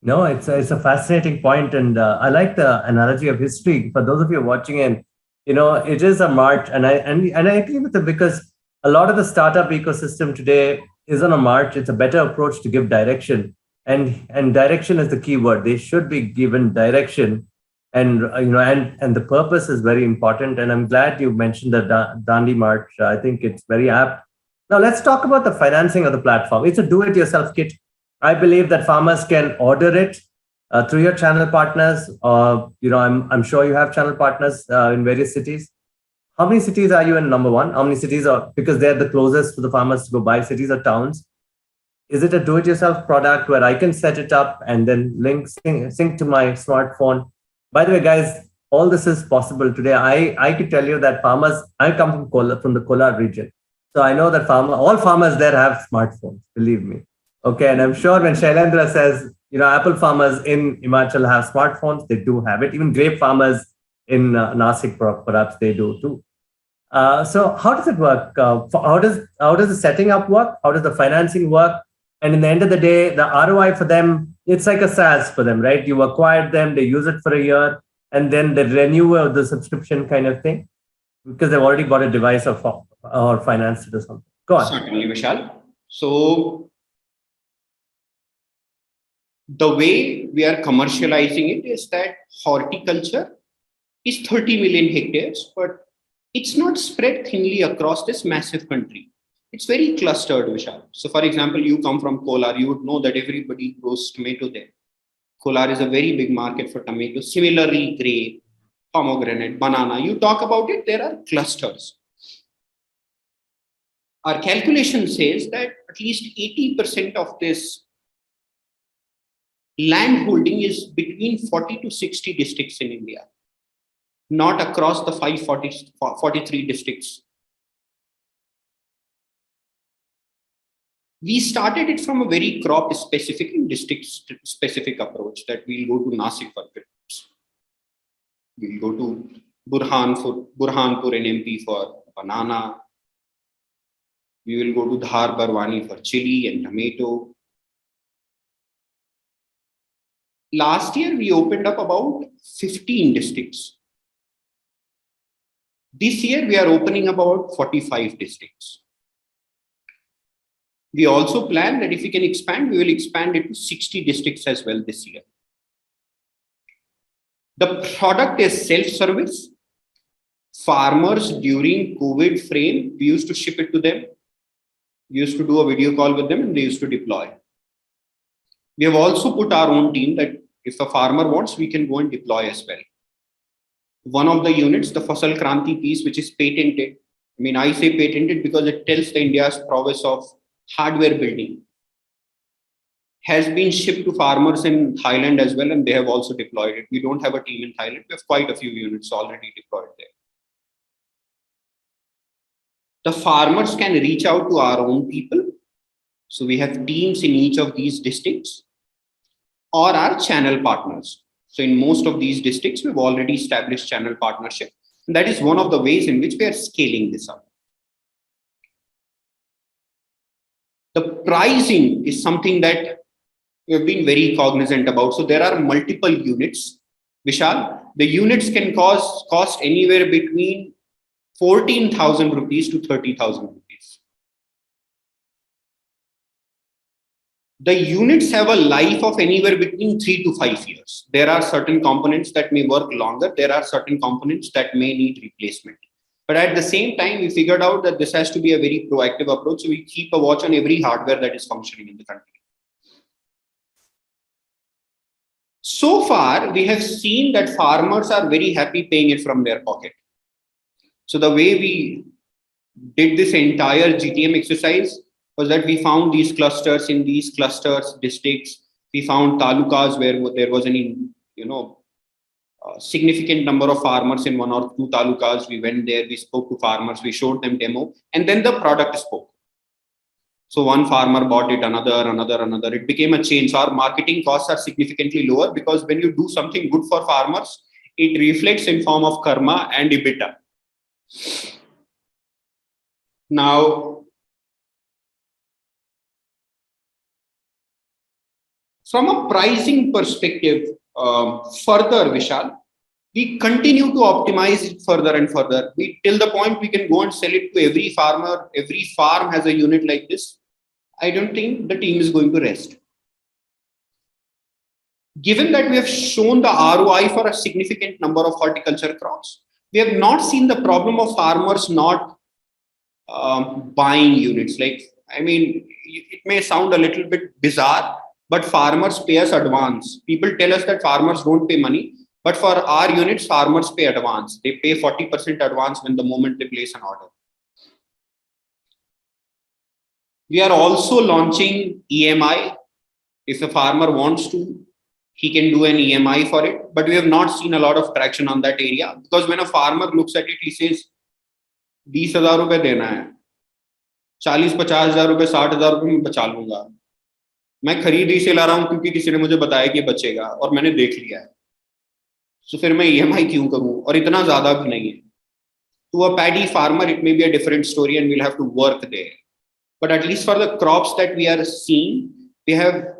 No, it's a fascinating point, and I like the analogy of history. For those of you watching in, it is a march, and I agree with it, because a lot of the startup ecosystem today is on a march. It's a better approach to give direction, and direction is the key word. They should be given direction, and and the purpose is very important. And I'm glad you mentioned the Dandi March. I think it's very apt. Now let's talk about the financing of the platform. It's a do-it-yourself kit. I believe that farmers can order it through your channel partners. I'm sure you have channel partners in various cities. How many cities are you in, number one? How many cities are, because they're the closest to the farmers to go buy, cities or towns? Is it a do-it-yourself product where I can set it up and then sync to my smartphone? By the way, guys, all this is possible today. I could tell you that farmers, I come from the Kolar region. So I know that all farmers there have smartphones, believe me. Okay. And I'm sure when Shailendra says, apple farmers in Himachal have smartphones, they do have it. Even grape farmers in Nasik, perhaps they do too. So how does it work? How does the setting up work? How does the financing work? And in the end of the day, the ROI for them, it's like a SaaS for them, right? You acquired them, they use it for a year, and then they renew the subscription kind of thing because they've already got a device or financed it or something. Go on. Certainly, Vishal. So the way we are commercializing it is that horticulture is 30 million hectares, but it's not spread thinly across this massive country. It's very clustered, Vishal. So, for example, you come from Kolar, you would know that everybody grows tomato there. Kolar is a very big market for tomatoes. Similarly, grape, pomegranate, banana. You talk about it, there are clusters. Our calculation says that at least 80% of this land holding is between 40 to 60 districts in India, not across the 43 districts. We started it from a very crop specific and district specific approach that we'll go to Nasik for grapes. We'll go to Burhanpur in MP for banana. We will go to Dhar Barwani for chili and tomato. Last year, we opened up about 15 districts. This year, we are opening about 45 districts. We also plan that if we can expand, we will expand it to 60 districts as well this year. The product is self-service. Farmers during COVID frame, we used to ship it to them. We used to do a video call with them and they used to deploy. We have also put our own team that if a farmer wants, we can go and deploy as well. One of the units, the Fasal Kranti piece, which is patented. I say patented because it tells the India's prowess of hardware building, has been shipped to farmers in Thailand as well, and they have also deployed it. We don't have a team in Thailand. We have quite a few units already deployed there. The farmers can reach out to our own people. So we have teams in each of these districts or our channel partners. So in most of these districts, we've already established channel partnership. And that is one of the ways in which we are scaling this up. The pricing is something that we have been very cognizant about. So there are multiple units. Vishal, the units can cost anywhere between 14,000 rupees to 30,000 rupees. The units have a life of anywhere between 3 to 5 years. There are certain components that may work longer. There are certain components that may need replacement. But at the same time, we figured out that this has to be a very proactive approach. So we keep a watch on every hardware that is functioning in the country. So far, we have seen that farmers are very happy paying it from their pocket. So the way we did this entire GTM exercise was that we found these clusters in these clusters, districts. We found talukas where there was any, significant number of farmers in 1 or 2 talukas. We went there, we spoke to farmers, we showed them demo, and then the product spoke. So one farmer bought it, another. It became a chain. So our marketing costs are significantly lower because when you do something good for farmers, it reflects in form of karma and EBITDA. Now, from a pricing perspective, further, Vishal, we continue to optimize it further and further. Till the point we can go and sell it to every farmer. Every farm has a unit like this. I don't think the team is going to rest. Given that we have shown the ROI for a significant number of horticulture crops, we have not seen the problem of farmers not buying units. It may sound a little bit bizarre, but farmers pay us advance. People tell us that farmers don't pay money, but for our units, farmers pay advance. They pay 40% advance when the moment they place an order. We are also launching EMI. If a farmer wants to, he can do an EMI for it, but we have not seen a lot of traction on that area, because when a farmer looks at it, he says 20,000 रुपए देना है, 40-50,000 रुपए 60,000 रुपए मैं बचा लूंगा, मैं खरीद इसे ला रहा हूं क्योंकि किसी ने मुझे बताया कि बचेगा और मैंने देख लिया है, तो फिर मैं EMI क्यों करूं, और इतना ज्यादा भी नहीं है. To a paddy farmer it may be a different story and we'll have to work there, but at least for the crops that we are seeing, we have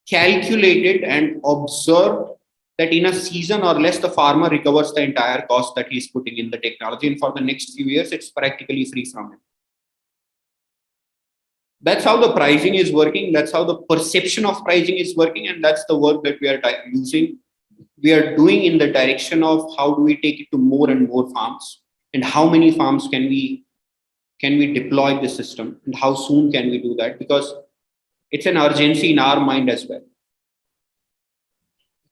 calculated and observed that in a season or less the farmer recovers the entire cost that he's putting in the technology, and for the next few years it's practically free from it. That's how the pricing is working, that's how the perception of pricing is working, and that's the work that we are doing in the direction of how do we take it to more and more farms, and how many farms can we deploy this system, and how soon can we do that, because it's an urgency in our mind as well.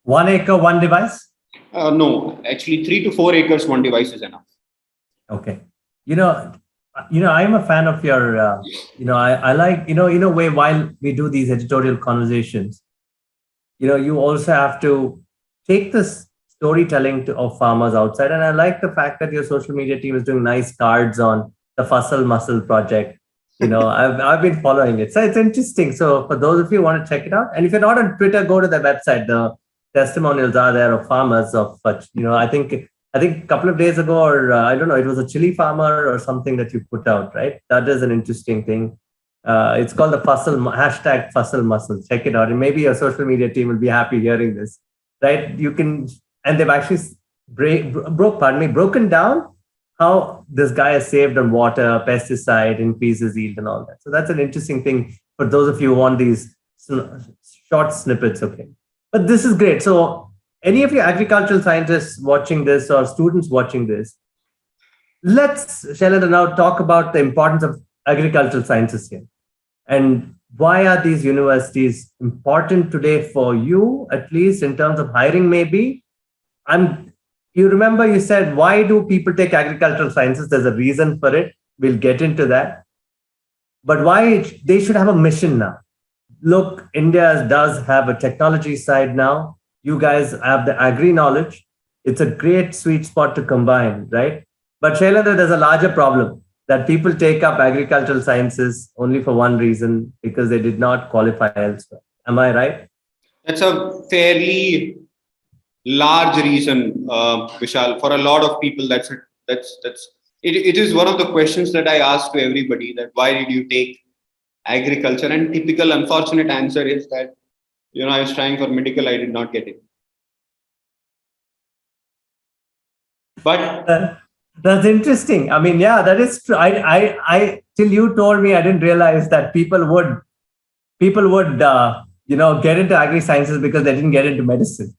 1 acre, one device? No, actually 3 to 4 acres, one device is enough. Okay. I'm a fan of your, I like, in a way, while we do these editorial conversations, you also have to take this storytelling of farmers outside. And I like the fact that your social media team is doing nice cards on the Fasal Muscle project. I've been following it. So it's interesting. So for those of you who want to check it out, and if you're not on Twitter, go to the website. The testimonials are there of farmers of such, I think a couple of days ago, or I don't know, it was a chili farmer or something that you put out, right? That is an interesting thing. It's called the hashtag Fasal Muscle. Check it out. And maybe your social media team will be happy hearing this, right? You can, and they've actually broken down how this guy has saved on water, pesticide, increases yield and all that. So that's an interesting thing for those of you who want these short snippets, okay? But this is great. So any of you agricultural scientists watching this or students watching this, let's, Shailendra, now talk about the importance of agricultural sciences here. And why are these universities important today for you, at least in terms of hiring maybe? You remember you said, why do people take agricultural sciences? There's a reason for it. We'll get into that. But why they should have a mission now? Look, India does have a technology side now. You guys have the agri knowledge. It's a great sweet spot to combine, right? But Shailendra, there's a larger problem that people take up agricultural sciences only for one reason, because they did not qualify elsewhere. Am I right? That's a fairly large reason, Vishal. For a lot of people, it is one of the questions that I ask to everybody, that why did you take agriculture? And typical unfortunate answer is that, I was trying for medical, I did not get it. But that's interesting. I mean, yeah, that is true. I till you told me, I didn't realize that people would get into agri sciences because they didn't get into medicine,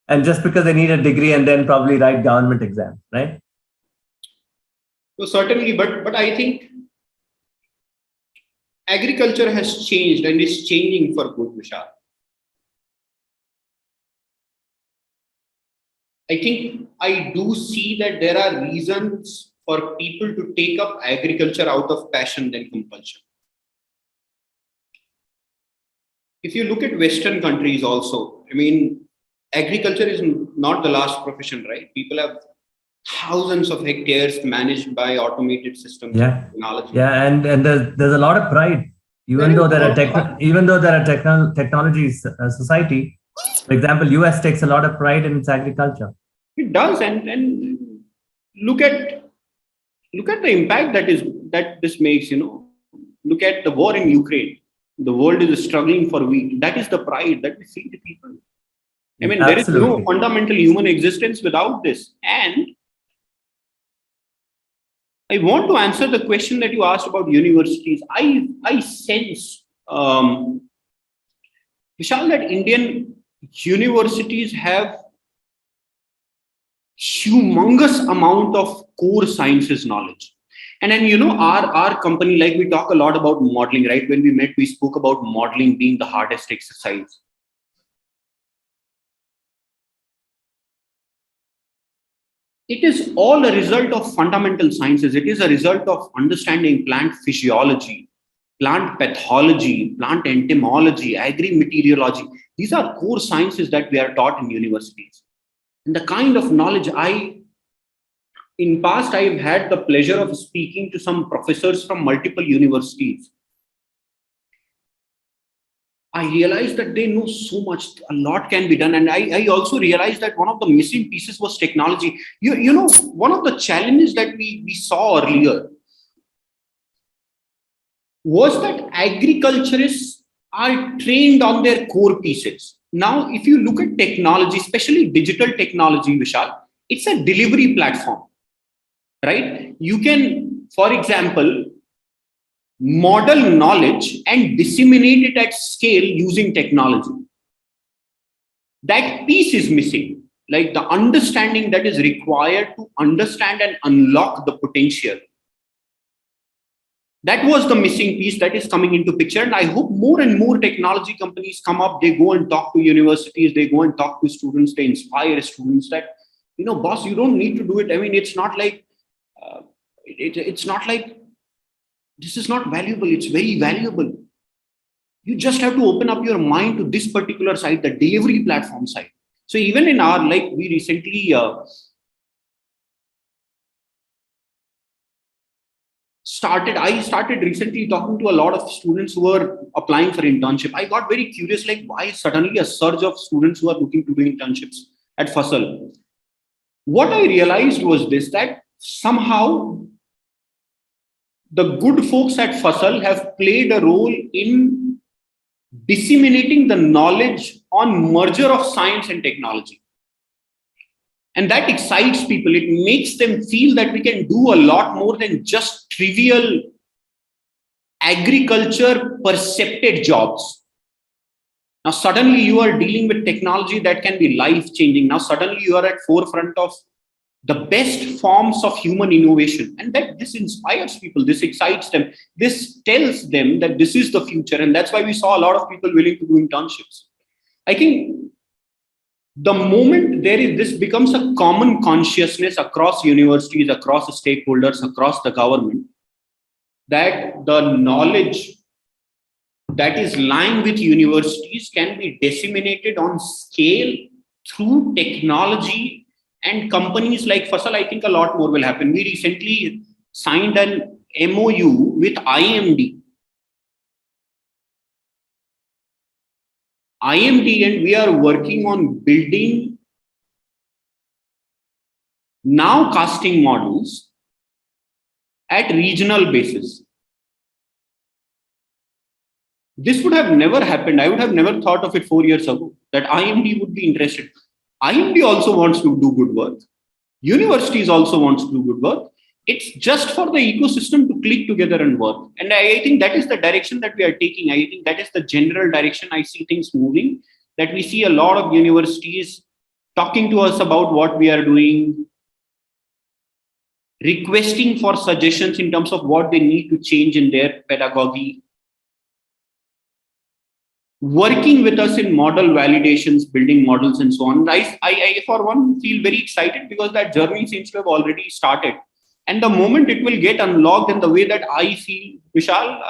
and just because they need a degree and then probably write government exams, right? So certainly, but I think agriculture has changed and is changing for good, Vishal. I think I do see that there are reasons for people to take up agriculture out of passion than compulsion. If you look at Western countries also, agriculture is not the last profession, right? People have thousands of hectares managed by automated systems and technology. Yeah, and there's a lot of pride, even though there are technology society. For example, US takes a lot of pride in its agriculture. It does, and look at the impact that this makes. Look at the war in Ukraine. The world is struggling for wheat. That is the pride that we see to people. There is no fundamental human existence without this. And I want to answer the question that you asked about universities. I sense, Vishal, that Indian universities have humongous amount of core sciences knowledge. And then, our company, like we talk a lot about modeling, right? When we met, we spoke about modeling being the hardest exercise. It is all a result of fundamental sciences. It is a result of understanding plant physiology, plant pathology, plant entomology, agri-meteorology. These are core sciences that we are taught in universities. And the kind of knowledge in past, I've had the pleasure of speaking to some professors from multiple universities. I realized that they know so much, a lot can be done. And I also realized that one of the missing pieces was technology. You know, one of the challenges that we saw earlier was that agriculturists are trained on their core pieces. Now, if you look at technology, especially digital technology, Vishal, it's a delivery platform, right? You can, for example, model knowledge and disseminate it at scale using technology. That piece is missing, like the understanding that is required to understand and unlock the potential. That was the missing piece that is coming into picture. And I hope more and more technology companies come up, they go and talk to universities, they go and talk to students, they inspire students that, boss, you don't need to do it. I mean, it's not like, it's not like, this is not valuable, it's very valuable. You just have to open up your mind to this particular side, the delivery platform side. So even in our, like we recently I started recently talking to a lot of students who were applying for internship. I got very curious, like why suddenly a surge of students who are looking to do internships at Fasal. What I realized was this, that somehow the good folks at Fasal have played a role in disseminating the knowledge on merger of science and technology. And that excites people. It makes them feel that we can do a lot more than just trivial agriculture percepted jobs. Now, suddenly you are dealing with technology that can be life changing. Now, suddenly you are at forefront of the best forms of human innovation, and that this inspires people, this excites them, this tells them that this is the future. And that's why we saw a lot of people willing to do internships. I think the moment this becomes a common consciousness across universities, across stakeholders, across the government, that the knowledge that is lying with universities can be disseminated on scale through technology and companies like Fasal, I think a lot more will happen. We recently signed an MOU with IMD. And we are working on building now casting models at regional basis. This would have never happened. I would have never thought of it 4 years ago, that IMD would be interested. IMD also wants to do good work. Universities also wants to do good work. It's just for the ecosystem to click together and work. And I think that is the direction that we are taking. I think that is the general direction I see things moving, that we see a lot of universities talking to us about what we are doing, requesting for suggestions in terms of what they need to change in their pedagogy, working with us in model validations, building models and so on. I for one feel very excited because that journey seems to have already started. And the moment it will get unlocked in the way that I feel, Vishal,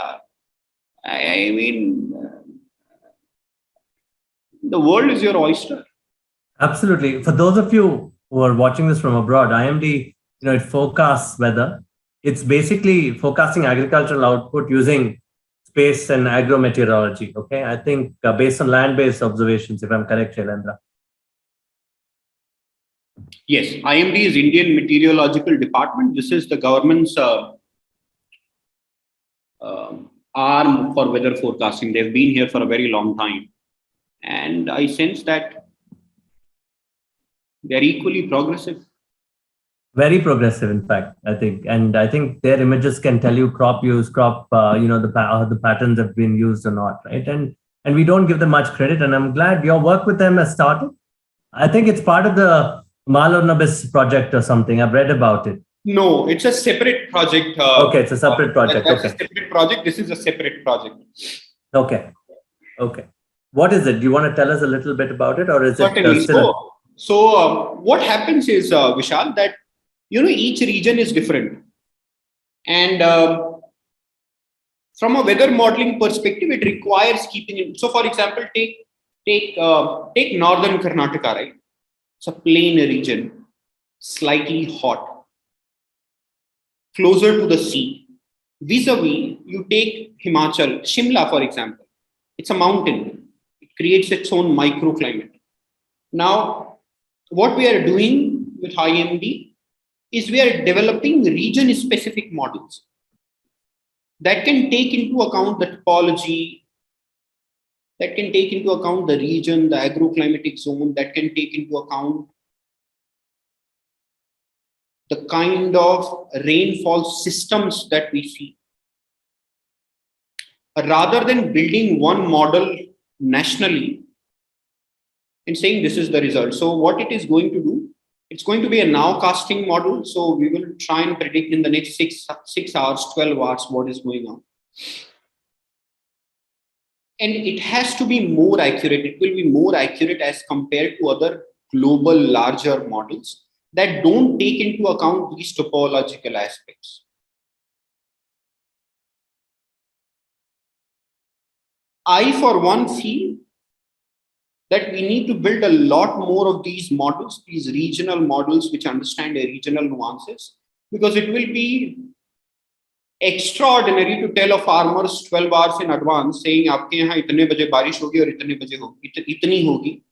I mean, the world is your oyster. Absolutely. For those of you who are watching this from abroad, IMD, it forecasts weather. It's basically forecasting agricultural output using space and agrometeorology. Okay, I think based on land-based observations, if I'm correct, Shailendra. Yes, IMD is Indian Meteorological Department. This is the government's arm for weather forecasting. They've been here for a very long time. And I sense that they're equally progressive. Very progressive, in fact, I think. And I think their images can tell you crop use, the patterns have been used or not, right? And we don't give them much credit. And I'm glad your work with them has started. I think it's part of the Malonabis project or something. I've read about it. No, it's a separate project. Okay, it's a separate project. That's a separate project. This is a separate project. Okay. What is it? Do you want to tell us a little bit about it, or is Certainly. it still? So what happens is, Vishal, that each region is different, and From a weather modeling perspective, it requires keeping it. So, for example, take northern Karnataka, right? It's a plain region, slightly hot, closer to the sea. Vis-a-vis, you take Himachal, Shimla, for example. It's a mountain. It creates its own microclimate. Now, what we are doing with IMD is we are developing region-specific models that can take into account the topology, that can take into account the region, the agroclimatic zone, that can take into account the kind of rainfall systems that we see. Rather than building one model nationally and saying this is the result. So what it is going to do, it's going to be a nowcasting model. So we will try and predict in the next 6 hours, 12 hours, what is going on. And it has to be more accurate. It will be more accurate as compared to other global larger models that don't take into account these topological aspects. I, for one, feel that we need to build a lot more of these models, these regional models which understand the regional nuances, because it will be extraordinary to tell a farmers 12 hours in advance saying आपके यहाँ इतने बजे बारिश होगी और इतने बजे होगी, इतनी होगी.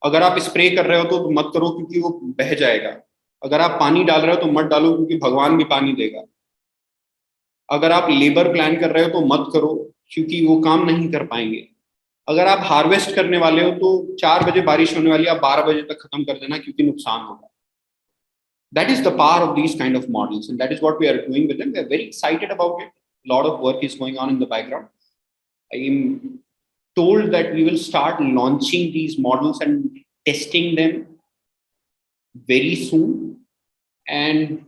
अगर आप स्प्रे कर रहे हो तो मत करो क्योंकि वो बह जाएगा. अगर आप पानी डाल रहे हो तो मत डालो क्योंकि भगवान भी पानी देगा. अगर आप लेबर प्लान कर रहे हो तो मत करो क्योंकि वो काम नहीं कर पाएंगे. अगर आप हार्वेस्ट करने वाले हो तो 4 बजे बारिश होने वाली, आप 12 बजे तक खत्म कर देना क्योंकि नुकसान होगा. That is the power of these kind of models, and that is what we are doing with them. We are very excited about it. A lot of work is going on in the background. I am told that we will start launching these models and testing them very soon. And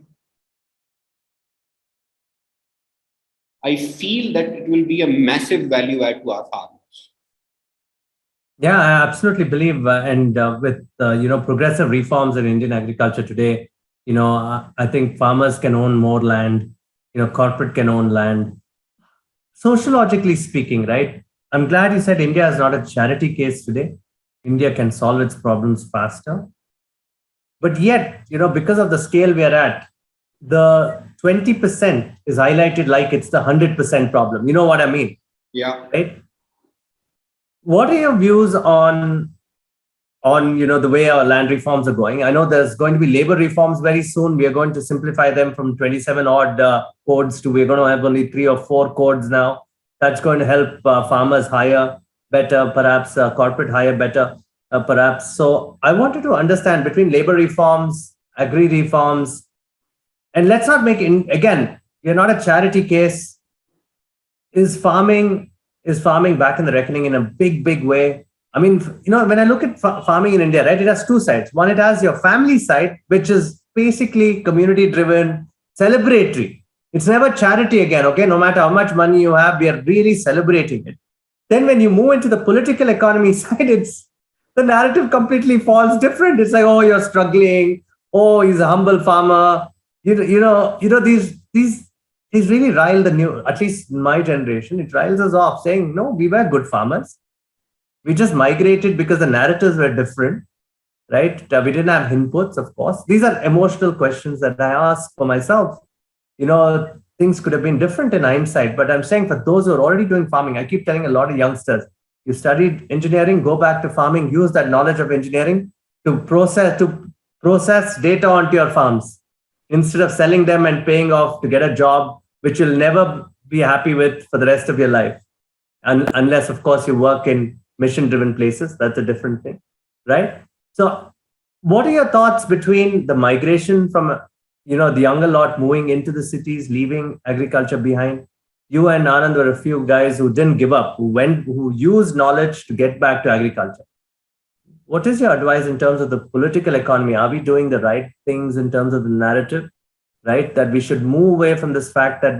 I feel that it will be a massive value add to our farmers. Yeah, I absolutely believe, with progressive reforms in Indian agriculture today, I think farmers can own more land, corporate can own land. Sociologically speaking, right? I'm glad you said India is not a charity case today. India can solve its problems faster. But yet, because of the scale we are at, the 20% is highlighted like it's the 100% problem. You know what I mean? Yeah. Right? What are your views on the way our land reforms are going? I know there's going to be labor reforms very soon. We are going to simplify them from 27 odd codes to we're going to have only 3 or 4 codes now. That's going to help farmers hire better, perhaps corporate hire better, perhaps. So I wanted to understand between labor reforms, agri reforms, and let's not make it, again, you're not a charity case. Is farming back in the reckoning in a big, big way? I mean, when I look at farming in India, right, it has 2 sides. One, it has your family side, which is basically community driven, celebratory. It's never charity again, okay? No matter how much money you have, we are really celebrating it. Then when you move into the political economy side, the narrative completely falls different. It's like, oh, you're struggling. Oh, he's a humble farmer. These really rile at least my generation, it riles us off saying, no, we were good farmers. We just migrated because the narratives were different, right? We didn't have inputs, of course. These are emotional questions that I ask for myself. Things could have been different in hindsight, but I'm saying for those who are already doing farming, I keep telling a lot of youngsters, you studied engineering, go back to farming, use that knowledge of engineering to process data onto your farms instead of selling them and paying off to get a job, which you'll never be happy with for the rest of your life. And unless, of course, you work in mission-driven places, that's a different thing, right? So what are your thoughts between the migration from, the younger lot moving into the cities, leaving agriculture behind? You and Anand were a few guys who didn't give up, who used knowledge to get back to agriculture. What is your advice in terms of the political economy? Are we doing the right things in terms of the narrative, right? That we should move away from this fact that,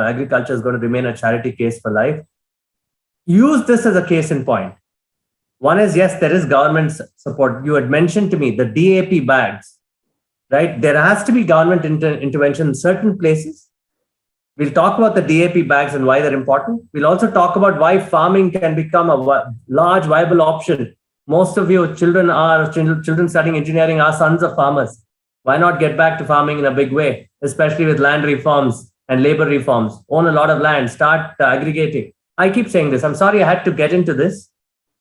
agriculture is going to remain a charity case for life. Use this as a case in point. One is, yes, there is government support. You had mentioned to me the DAP bags, right? There has to be government intervention in certain places. We'll talk about the DAP bags and why they're important. We'll also talk about why farming can become a large viable option. Most of you children studying engineering are sons of farmers. Why not get back to farming in a big way, especially with land reforms and labor reforms? Own a lot of land, start aggregating. I keep saying this. I'm sorry I had to get into this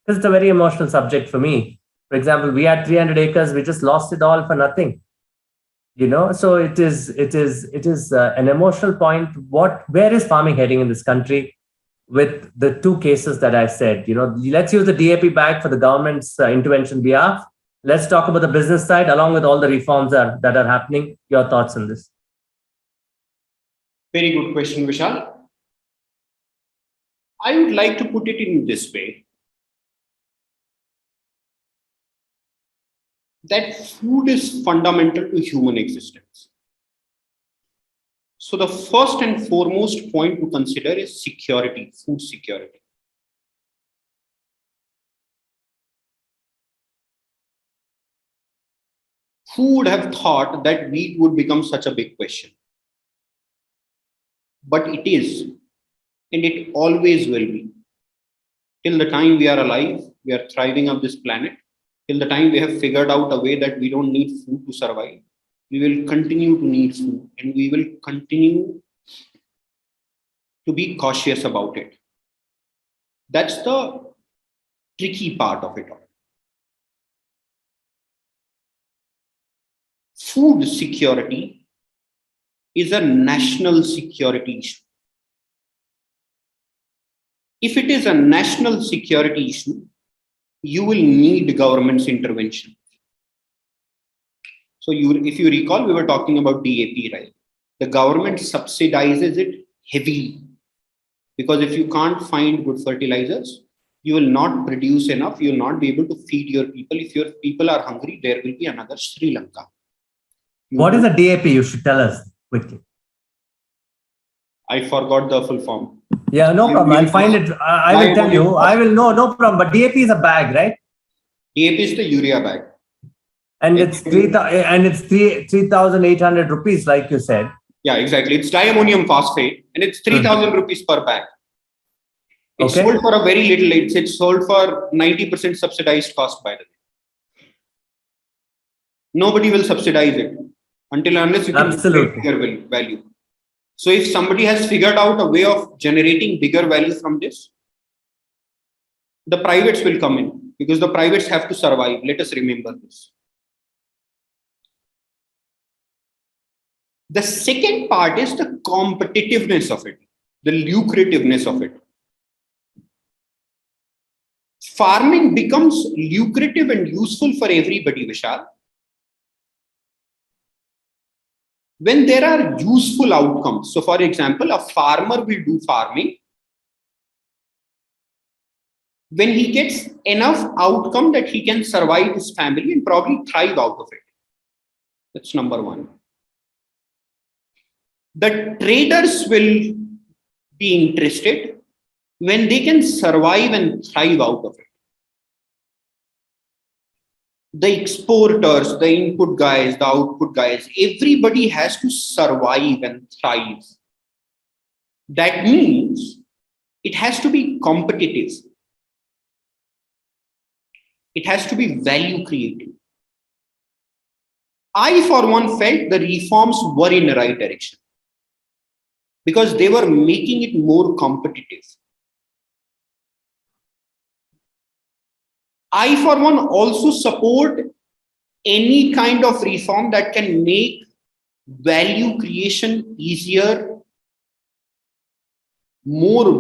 because it's a very emotional subject for me. For example, we had 300 acres, we just lost it all for nothing. So it is an emotional point. Where is farming heading in this country? With the two cases that I said, let's use the DAP bag for the government's intervention behalf. Let's talk about the business side along with all the reforms that are happening. Your thoughts on this? Very good question, Vishal. I would like to put it in this way, that food is fundamental to human existence. So the first and foremost point to consider is security, food security. Who would have thought that wheat would become such a big question? But it is, and it always will be. Till the time we are alive, we are thriving on this planet, till the time we have figured out a way that we don't need food to survive, we will continue to need food, and we will continue to be cautious about it. That's the tricky part of it all. Food security is a national security issue. If it is a national security issue, you will need government's intervention. So if you recall, we were talking about DAP, right? The government subsidizes it heavily, because if you can't find good fertilizers, you will not produce enough. You will not be able to feed your people. If your people are hungry, there will be another Sri Lanka. What is a DAP? You should tell us quickly. I forgot the full form. Yeah, no problem. I'll find it. I will tell you. I will know, no problem. But DAP is a bag, right? DAP is the urea bag. And it's 3,800 rupees, like you said. Yeah, exactly. It's diammonium phosphate, and it's 3,000 rupees per bag. It's sold for a very little. It's sold for 90% subsidized cost, by the way. Nobody will subsidize it unless you can get bigger value. So if somebody has figured out a way of generating bigger value from this, the privates will come in, because the privates have to survive. Let us remember this. The second part is the competitiveness of it, the lucrativeness of it. Farming becomes lucrative and useful for everybody, Vishal, when there are useful outcomes. So for example, a farmer will do farming when he gets enough outcome that he can survive his family and probably thrive out of it. That's number one. The traders will be interested when they can survive and thrive out of it. The exporters, the input guys, the output guys, everybody has to survive and thrive. That means it has to be competitive. It has to be value creative. I, for one, felt the reforms were in the right direction, because they were making it more competitive. I, for one, also support any kind of reform that can make value creation easier, more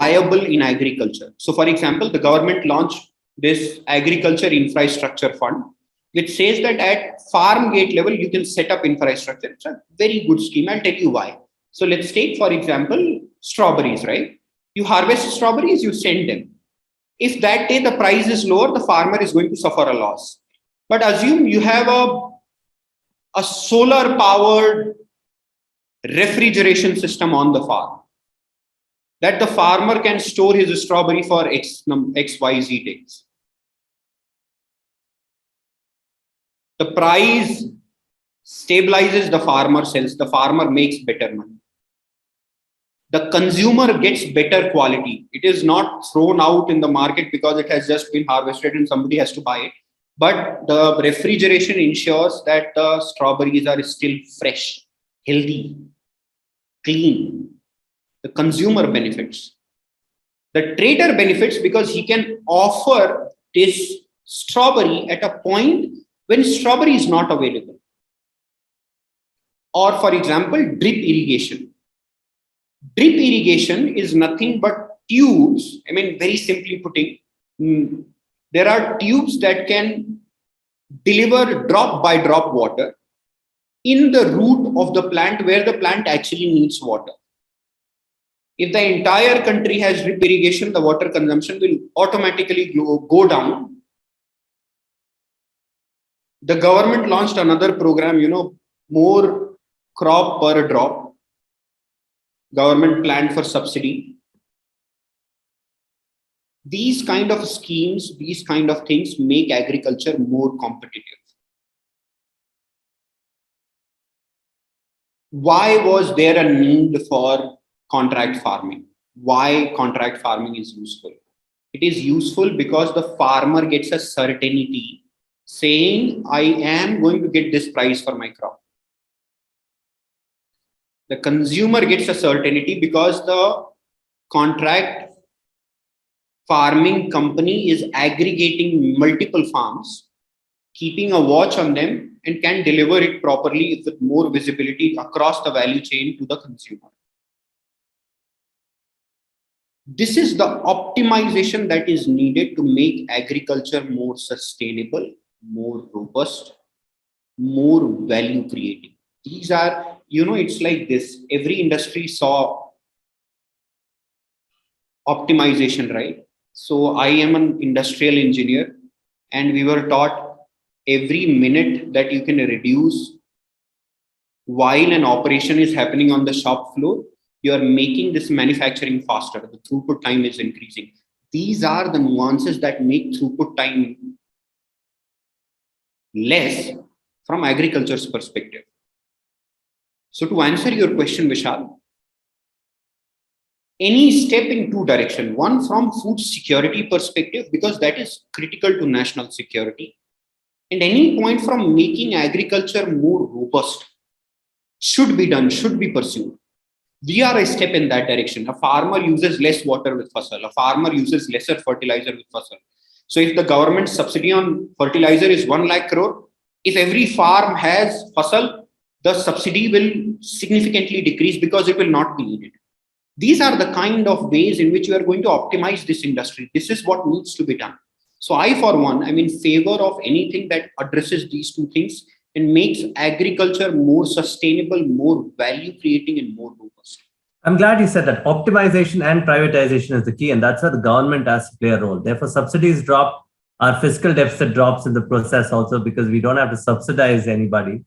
viable in agriculture. So, for example, the government launched this agriculture infrastructure fund, which says that at farm gate level, you can set up infrastructure. It's a very good scheme. I'll tell you why. So let's take, for example, strawberries, right? You harvest strawberries, you send them. If that day the price is lower, the farmer is going to suffer a loss. But assume you have a solar powered refrigeration system on the farm, that the farmer can store his strawberry for XYZ days. The price stabilizes, the farmer sells, the farmer makes better money. the consumer gets better quality. It is not thrown out in the market because it has just been harvested and somebody has to buy it. But the refrigeration ensures that the strawberries are still fresh, healthy, clean. The consumer benefits. The trader benefits because he can offer this strawberry at a point when strawberry is not available. Or, for example, drip irrigation. Drip irrigation is nothing but tubes. I mean, very simply putting, there are tubes that can deliver drop by drop water in the root of the plant where the plant actually needs water. If the entire country has drip irrigation, the water consumption will automatically go down. The government launched another program, more crop per drop. Government planned for subsidy. These kind of schemes, these kind of things make agriculture more competitive. Why was there a need for contract farming? Why contract farming is useful? It is useful because the farmer gets a certainty saying, I am going to get this price for my crop. The consumer gets a certainty because the contract farming company is aggregating multiple farms, keeping a watch on them, and can deliver it properly with more visibility across the value chain to the consumer. This is the optimization that is needed to make agriculture more sustainable, more robust, more value creating. These are, it's like this. Every industry saw optimization, right? So I am an industrial engineer, and we were taught every minute that you can reduce while an operation is happening on the shop floor, you are making this manufacturing faster. The throughput time is increasing. These are the nuances that make throughput time less from agriculture's perspective. So to answer your question, Vishal, any step in two directions. One, from food security perspective, because that is critical to national security. And any point from making agriculture more robust should be done, should be pursued. We are a step in that direction. A farmer uses less water with Fasal. A farmer uses lesser fertilizer with Fasal. So if the government subsidy on fertilizer is 1 lakh crore, if every farm has Fasal, the subsidy will significantly decrease because it will not be needed. These are the kind of ways in which you are going to optimize this industry. This is what needs to be done. So I, for one, am in favor of anything that addresses these two things and makes agriculture more sustainable, more value creating, and more robust. I'm glad you said that. Optimization and privatization is the key, and that's where the government has to play a role. Therefore, subsidies drop, our fiscal deficit drops in the process also because we don't have to subsidize anybody,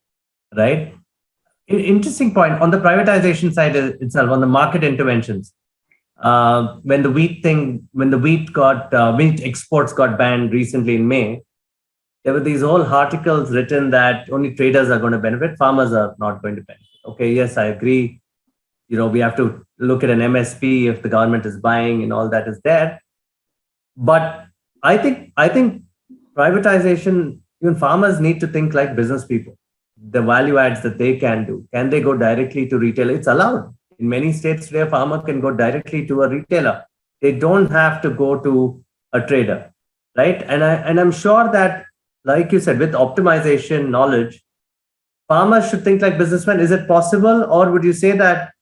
right? Interesting point on the privatization side itself, on the market interventions. When the wheat exports got banned recently in May, there were these whole articles written that only traders are going to benefit, farmers are not going to benefit. Okay, yes, I agree. We have to look at an MSP if the government is buying and all that is there. But I think privatization, even farmers need to think like business people. The value adds that they can do. Can they go directly to retail? It's allowed. In many states today, a farmer can go directly to a retailer. They don't have to go to a trader, right? And I'm sure that, like you said, with optimization knowledge, farmers should think like businessmen. Is it possible? Or would you say that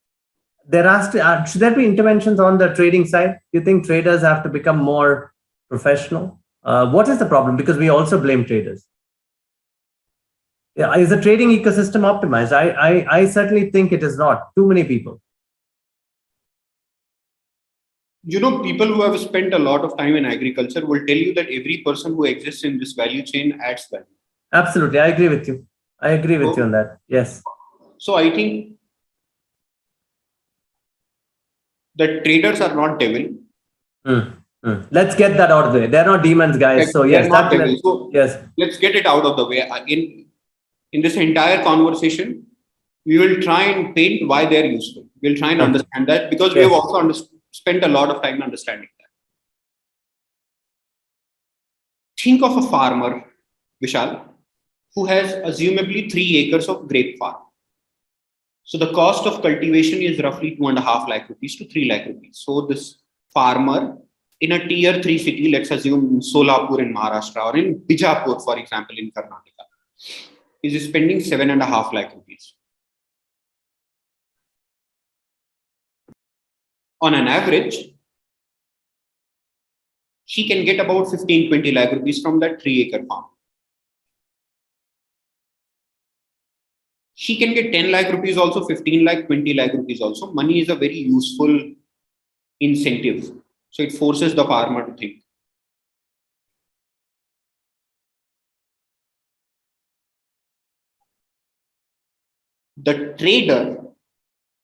should there be interventions on the trading side? Do you think traders have to become more professional? What is the problem? Because we also blame traders. Yeah, is the trading ecosystem optimized? I certainly think it is not. Too many people. People who have spent a lot of time in agriculture will tell you that every person who exists in this value chain adds value. Absolutely. I agree with you. I agree with you on that. Yes. So I think that traders are not devil. Let's get that out of the way. They're not demons, guys. So yes, not devil. So yes. Let's get it out of the way. In this entire conversation, we will try and paint why they're useful. We'll try and understand that, because we Yes. have also spent a lot of time understanding that. Think of a farmer, Vishal, who has assumably 3 acres of grape farm. So the cost of cultivation is roughly 2.5 lakh rupees to 3 lakh rupees. So this farmer in a tier 3 city, let's assume in Solapur in Maharashtra or in Bijapur, for example, in Karnataka, is spending 7.5 lakh rupees. On an average, he can get about 15-20 lakh rupees from that 3-acre farm. He can get 10 lakh rupees also, 15 lakh, 20 lakh rupees also. Money is a very useful incentive. So it forces the farmer to think. The trader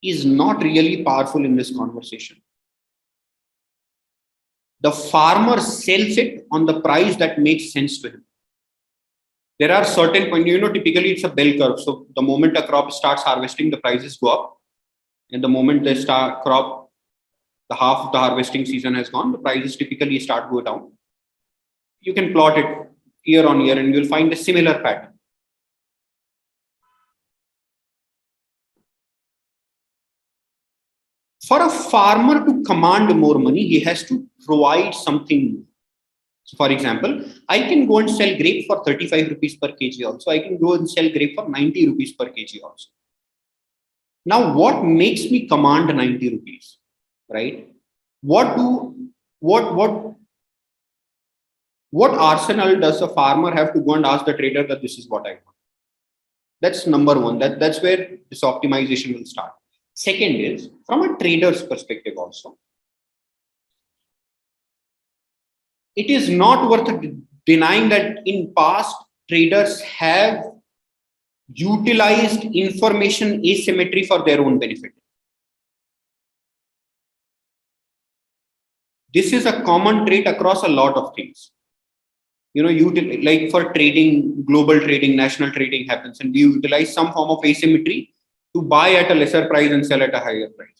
is not really powerful in this conversation. The farmer sells it on the price that makes sense to him. There are certain points, typically it's a bell curve. So the moment a crop starts harvesting, the prices go up. And the moment the crop, the half of the harvesting season has gone, the prices typically start go down. You can plot it year on year and you'll find a similar pattern. For a farmer to command more money, he has to provide something more. So for example, I can go and sell grape for 35 rupees per kg also. I can go and sell grape for 90 rupees per kg also. Now, what makes me command 90 rupees, right? What arsenal does a farmer have to go and ask the trader that this is what I want? That's number one. That's where this optimization will start. Second is, from a trader's perspective also, it is not worth denying that in past, traders have utilized information asymmetry for their own benefit. This is a common trait across a lot of things. Like for trading, global trading, national trading happens, and we utilize some form of asymmetry to buy at a lesser price and sell at a higher price.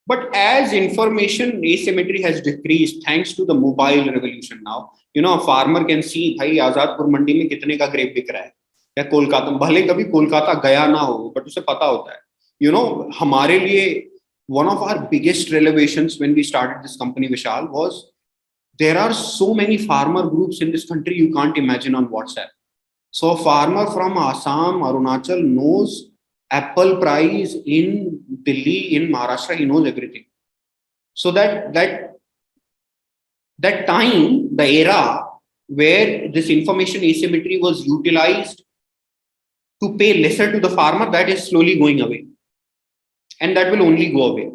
But as information asymmetry has decreased thanks to the mobile revolution now, a farmer can see, bhai, Azadpur Mandi mein kitne ka grape bik raha hai. या कोलकाता, भले कभी कोलकाता गया ना हो, but उसे पता होता है. हमारे लिए one of our biggest revelations when we started this company, Vishal, was there are so many farmer groups in this country you can't imagine on WhatsApp. So a farmer from Assam, Arunachal knows apple price in Delhi, in Maharashtra, he knows everything. So that time, the era where this information asymmetry was utilized to pay lesser to the farmer, that is slowly going away. And that will only go away.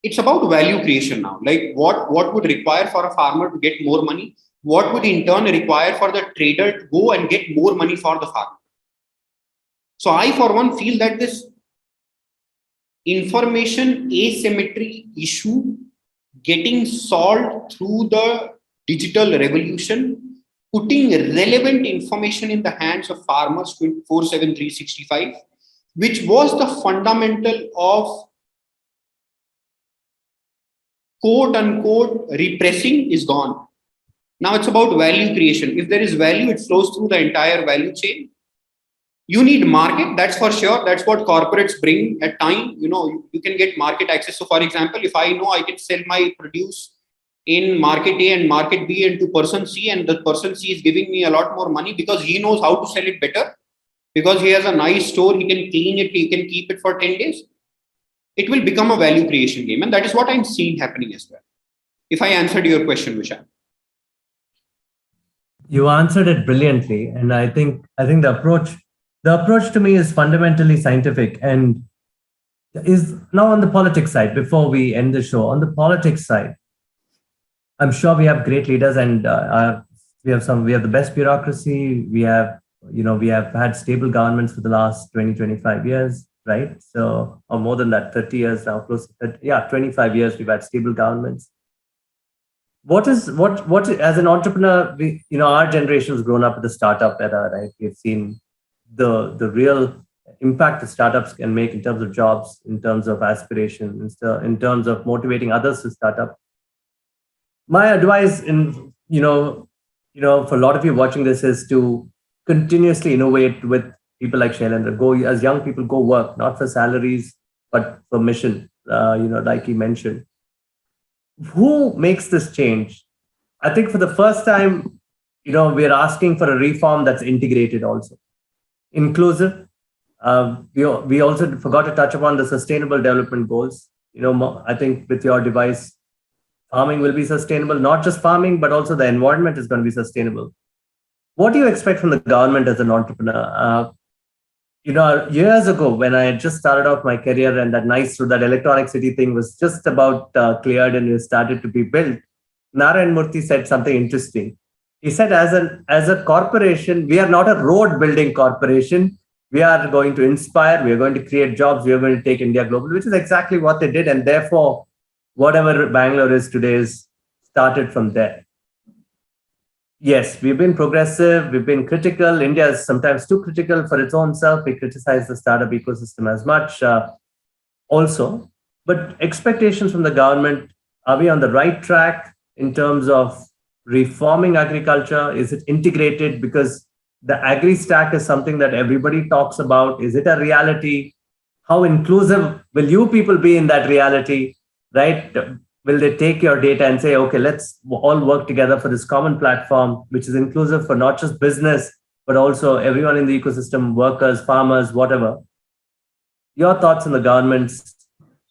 It's about value creation now. Like what would require for a farmer to get more money? What would in turn require for the trader to go and get more money for the farmer? So I, for one, feel that this information asymmetry issue getting solved through the digital revolution, putting relevant information in the hands of farmers 24/7, 365, which was the fundamental of quote unquote repressing, is gone. Now it's about value creation. If there is value, it flows through the entire value chain. You need market, that's for sure. That's what corporates bring at time. You can get market access. So for example, if I know I can sell my produce in market A and market B and to person C, and the person C is giving me a lot more money because he knows how to sell it better, because he has a nice store, he can clean it, he can keep it for 10 days. It will become a value creation game. And that is what I'm seeing happening as well. If I answered your question, Vishal. You answered it brilliantly. And I think the approach to me is fundamentally scientific and is now on the politics side. Before we end the show, on the politics side, I'm sure we have great leaders, and we have the best bureaucracy. We have had stable governments for the last 20-25 years, right? So, or more than that, 30 years now, close to 30, 25 years we've had stable governments. what as an entrepreneur, our generation has grown up with the startup era, right? We've seen the real impact the startups can make in terms of jobs, in terms of aspiration, in terms of motivating others to start up. My advice for a lot of you watching this is to continuously innovate with people like Shailendra. Go as young people, go work, not for salaries, but for mission, like he mentioned. Who makes this change? I think for the first time, we're asking for a reform that's integrated also, inclusive. We also forgot to touch upon the sustainable development goals. I think with your device, farming will be sustainable, not just farming, but also the environment is going to be sustainable. What do you expect from the government as an entrepreneur? Years ago, when I had just started off my career and that electronic city thing was just about cleared and it started to be built, Narayan Murthy said something interesting. He said, as a corporation, we are not a road building corporation. We are going to inspire, we are going to create jobs, we are going to take India global, which is exactly what they did. And therefore, whatever Bangalore is today is started from there. Yes, we've been progressive, we've been critical. India is sometimes too critical for its own self. We criticize the startup ecosystem as much also. But expectations from the government, are we on the right track in terms of reforming agriculture? Is it integrated? Because the agri stack is something that everybody talks about. Is it a reality? How inclusive will you people be in that reality, right? Will they take your data and say, okay, let's all work together for this common platform, which is inclusive for not just business, but also everyone in the ecosystem, workers, farmers, whatever. Your thoughts on the government's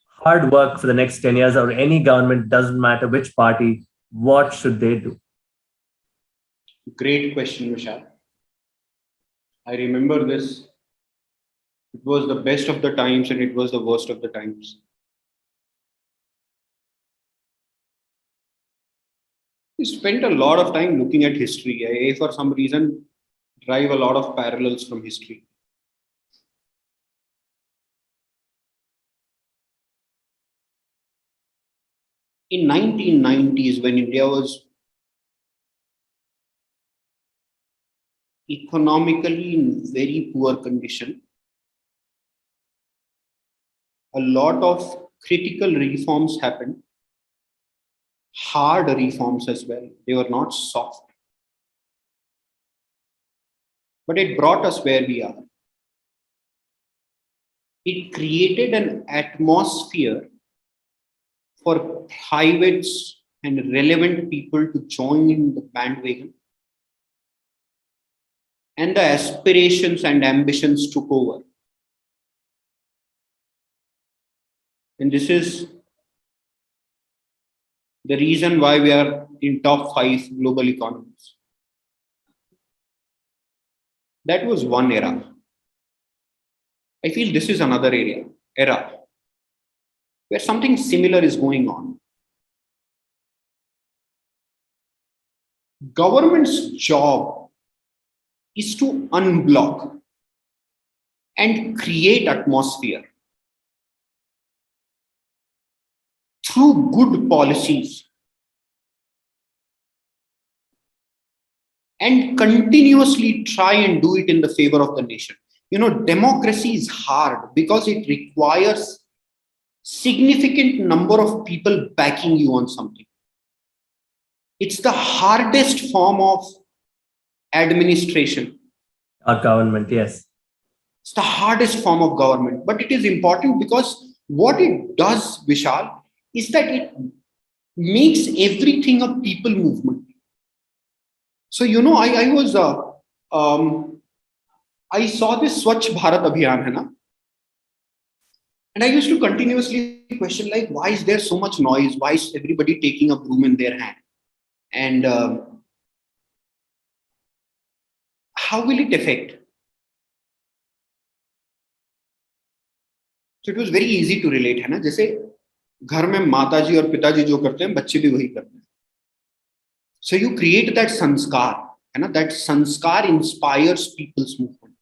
hard work for the next 10 years, or any government, doesn't matter which party, what should they do? Great question, Vishal. I remember this. It was the best of the times and it was the worst of the times. We spent a lot of time looking at history. I, for some reason, drive a lot of parallels from history. In 1990s, when India was economically in very poor condition, a lot of critical reforms happened, hard reforms as well. They were not soft. But it brought us where we are. It created an atmosphere for privates and relevant people to join in the bandwagon. And the aspirations and ambitions took over. And this is the reason why we are in top 5 global economies. That was one era. I feel this is another era where something similar is going on. Government's job is to unblock and create atmosphere through good policies and continuously try and do it in the favor of the nation. Democracy is hard because it requires significant number of people backing you on something. It's the hardest form of administration. Our government, yes. It's the hardest form of government, but it is important because what it does, Vishal, is that it makes everything a people movement. So, I saw this Swachh Bharat Abhiyan, hai na? And I used to continuously question, like, why is there so much noise? Why is everybody taking a broom in their hand? And how will it affect? So it was very easy to relate, है ना? जैसे घर में माताजी और पिताजी जो करते हैं, बच्चे भी वही करते हैं. So you create that sanskar, है ना? That sanskar inspires people's movement.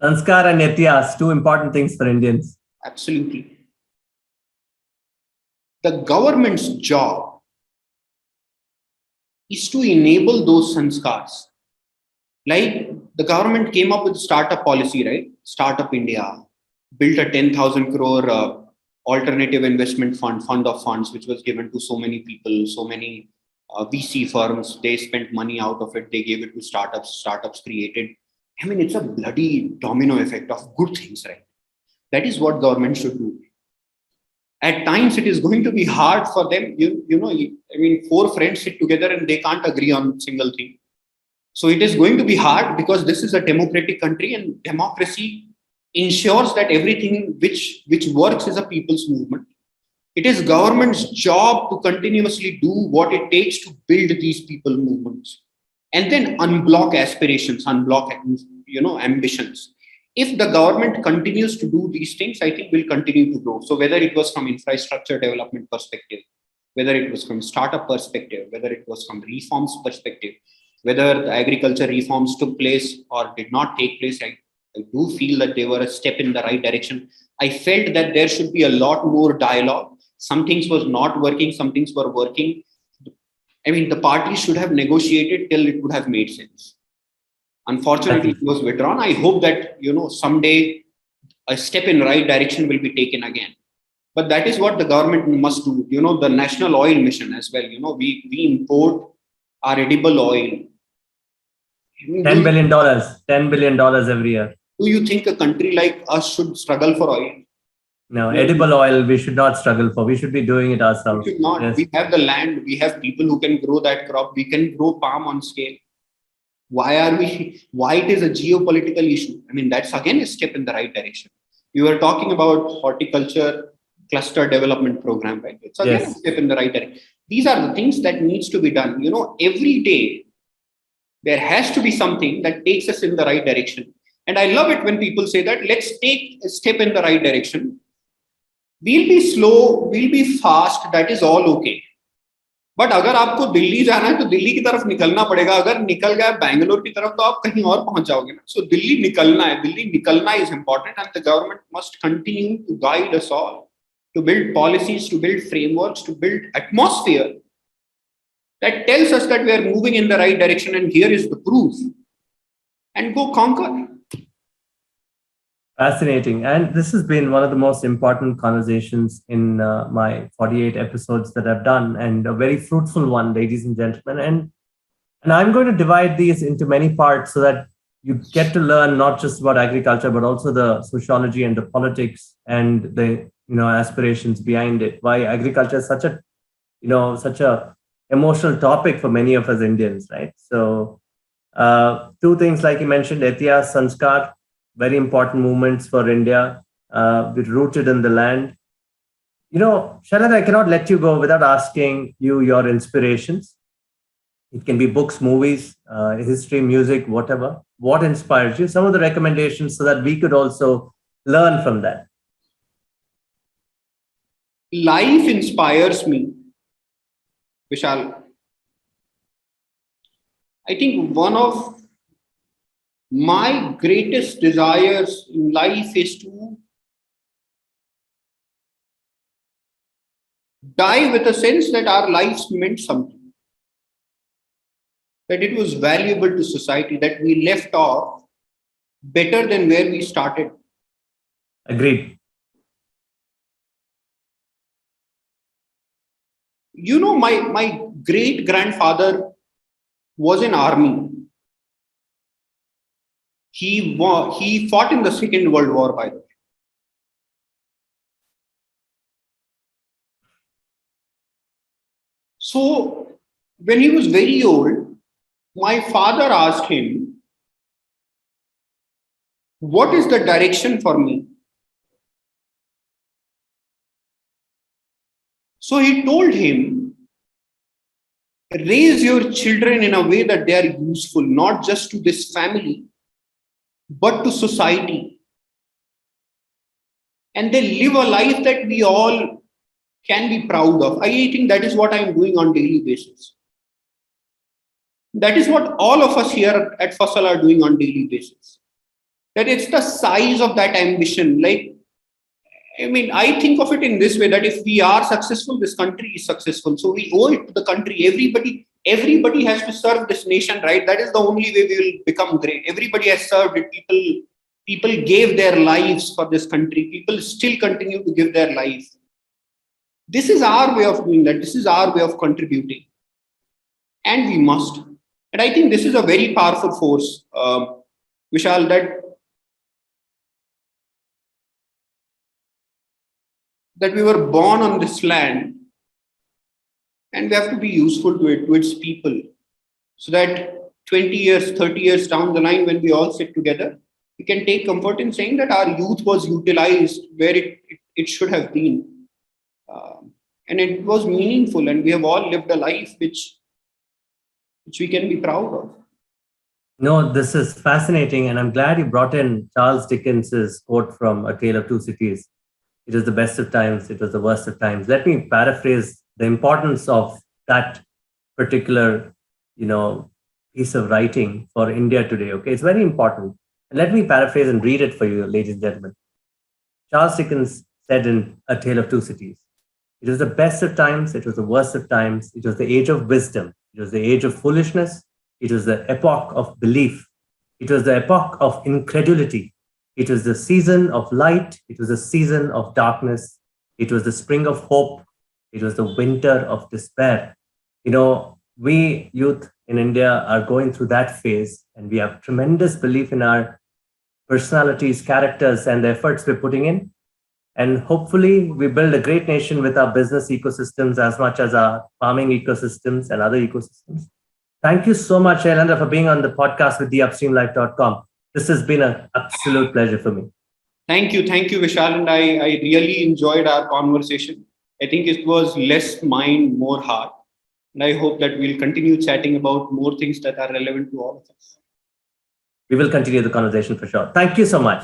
Sanskar and Ityas, 2 important things for Indians. Absolutely. The government's job is to enable those sanskars. Like the government came up with startup policy, right? Startup India, built a 10,000 crore alternative investment fund of funds, which was given to so many people, so many VC firms. They spent money out of it. They gave it to startups. Startups created. I mean, it's a bloody domino effect of good things, right? That is what government should do. At times, it is going to be hard for them. I mean, four friends sit together and they can't agree on a single thing. So it is going to be hard because this is a democratic country, and democracy ensures that everything which works is a people's movement. It is government's job to continuously do what it takes to build these people movements and then unblock aspirations, unblock ambitions. If the government continues to do these things, I think we'll continue to grow. So whether it was from infrastructure development perspective, whether it was from startup perspective, whether it was from reforms perspective, whether the agriculture reforms took place or did not take place, I do feel that they were a step in the right direction. I felt that there should be a lot more dialogue. Some things was not working, some things were working. I mean, the parties should have negotiated till it would have made sense. Unfortunately, it was withdrawn. I hope that, someday a step in right direction will be taken again. But that is what the government must do. The national oil mission as well. We import our edible oil. $10 billion, $10 billion every year. Do you think a country like us should struggle for oil? No, edible oil we should not struggle for. We should be doing it ourselves. We should not. Yes. We have the land. We have people who can grow that crop. We can grow palm on scale. Why it is a geopolitical issue? I mean, that's again a step in the right direction. You were talking about horticulture cluster development program, right? It's again a step in the right direction. These are the things that needs to be done. Every day there has to be something that takes us in the right direction. And I love it when people say that let's take a step in the right direction. We'll be slow, we'll be fast, that is all okay. But अगर आपको दिल्ली जाना है तो दिल्ली की तरफ निकलना पड़ेगा. अगर निकल गया बैंगलोर की तरफ तो आप कहीं और पहुंच जाओगे ना. सो दिल्ली निकलना is important, and the government must continue to guide us all to build policies, to build frameworks, to build atmosphere that tells us that we are moving in the right direction, and here is the proof, and go conquer. Fascinating. And this has been one of the most important conversations in my 48 episodes that I've done, and a very fruitful one, ladies and gentlemen. And I'm going to divide these into many parts so that you get to learn not just about agriculture, but also the sociology and the politics and the aspirations behind it. Why agriculture is such a emotional topic for many of us Indians, right? So two things, like you mentioned, Etihas, Sanskar, very important movements for India, rooted in the land. Shailendra, I cannot let you go without asking you your inspirations. It can be books, movies, history, music, whatever. What inspires you? Some of the recommendations so that we could also learn from that. Life inspires me, Vishal. I think one of my greatest desires in life is to die with a sense that our lives meant something, that it was valuable to society, that we left off better than where we started. Agreed. My great grandfather was in army. He fought in the Second World War, by the way. So when he was very old, my father asked him, what is the direction for me? So he told him, raise your children in a way that they are useful, not just to this family, but to society. And they live a life that we all can be proud of. I think that is what I'm doing on daily basis. That is what all of us here at Fasal are doing on daily basis. That it's the size of that ambition. I think of it in this way, that if we are successful, this country is successful. So we owe it to the country. everybody has to serve this nation, right? That is the only way we will become great. Everybody has served it. People gave their lives for this country. People still continue to give their lives. This is our way of doing that. This is our way of contributing. And we must. And I think this is a very powerful force, Vishal, that we were born on this land, and we have to be useful to it, to its people, so that 20 years, 30 years down the line, when we all sit together, we can take comfort in saying that our youth was utilized where it should have been. And it was meaningful, and we have all lived a life which we can be proud of. No, this is fascinating, and I'm glad you brought in Charles Dickens's quote from A Tale of Two Cities. It was the best of times, it was the worst of times. Let me paraphrase the importance of that particular, piece of writing for India today. Okay, it's very important. And let me paraphrase and read it for you, ladies and gentlemen. Charles Dickens said in A Tale of Two Cities, it was the best of times, it was the worst of times, it was the age of wisdom, it was the age of foolishness, it was the epoch of belief, it was the epoch of incredulity, it was the season of light, it was the season of darkness, it was the spring of hope, it was the winter of despair. We youth in India are going through that phase, and we have tremendous belief in our personalities, characters, and the efforts we're putting in. And hopefully we build a great nation with our business ecosystems as much as our farming ecosystems and other ecosystems. Thank you so much, Shailendra, for being on the podcast with theupstreamlife.com. This has been an absolute pleasure for me. Thank you, Vishal. And I really enjoyed our conversation. I think it was less mind, more heart. And I hope that we'll continue chatting about more things that are relevant to all of us. We will continue the conversation for sure. Thank you so much.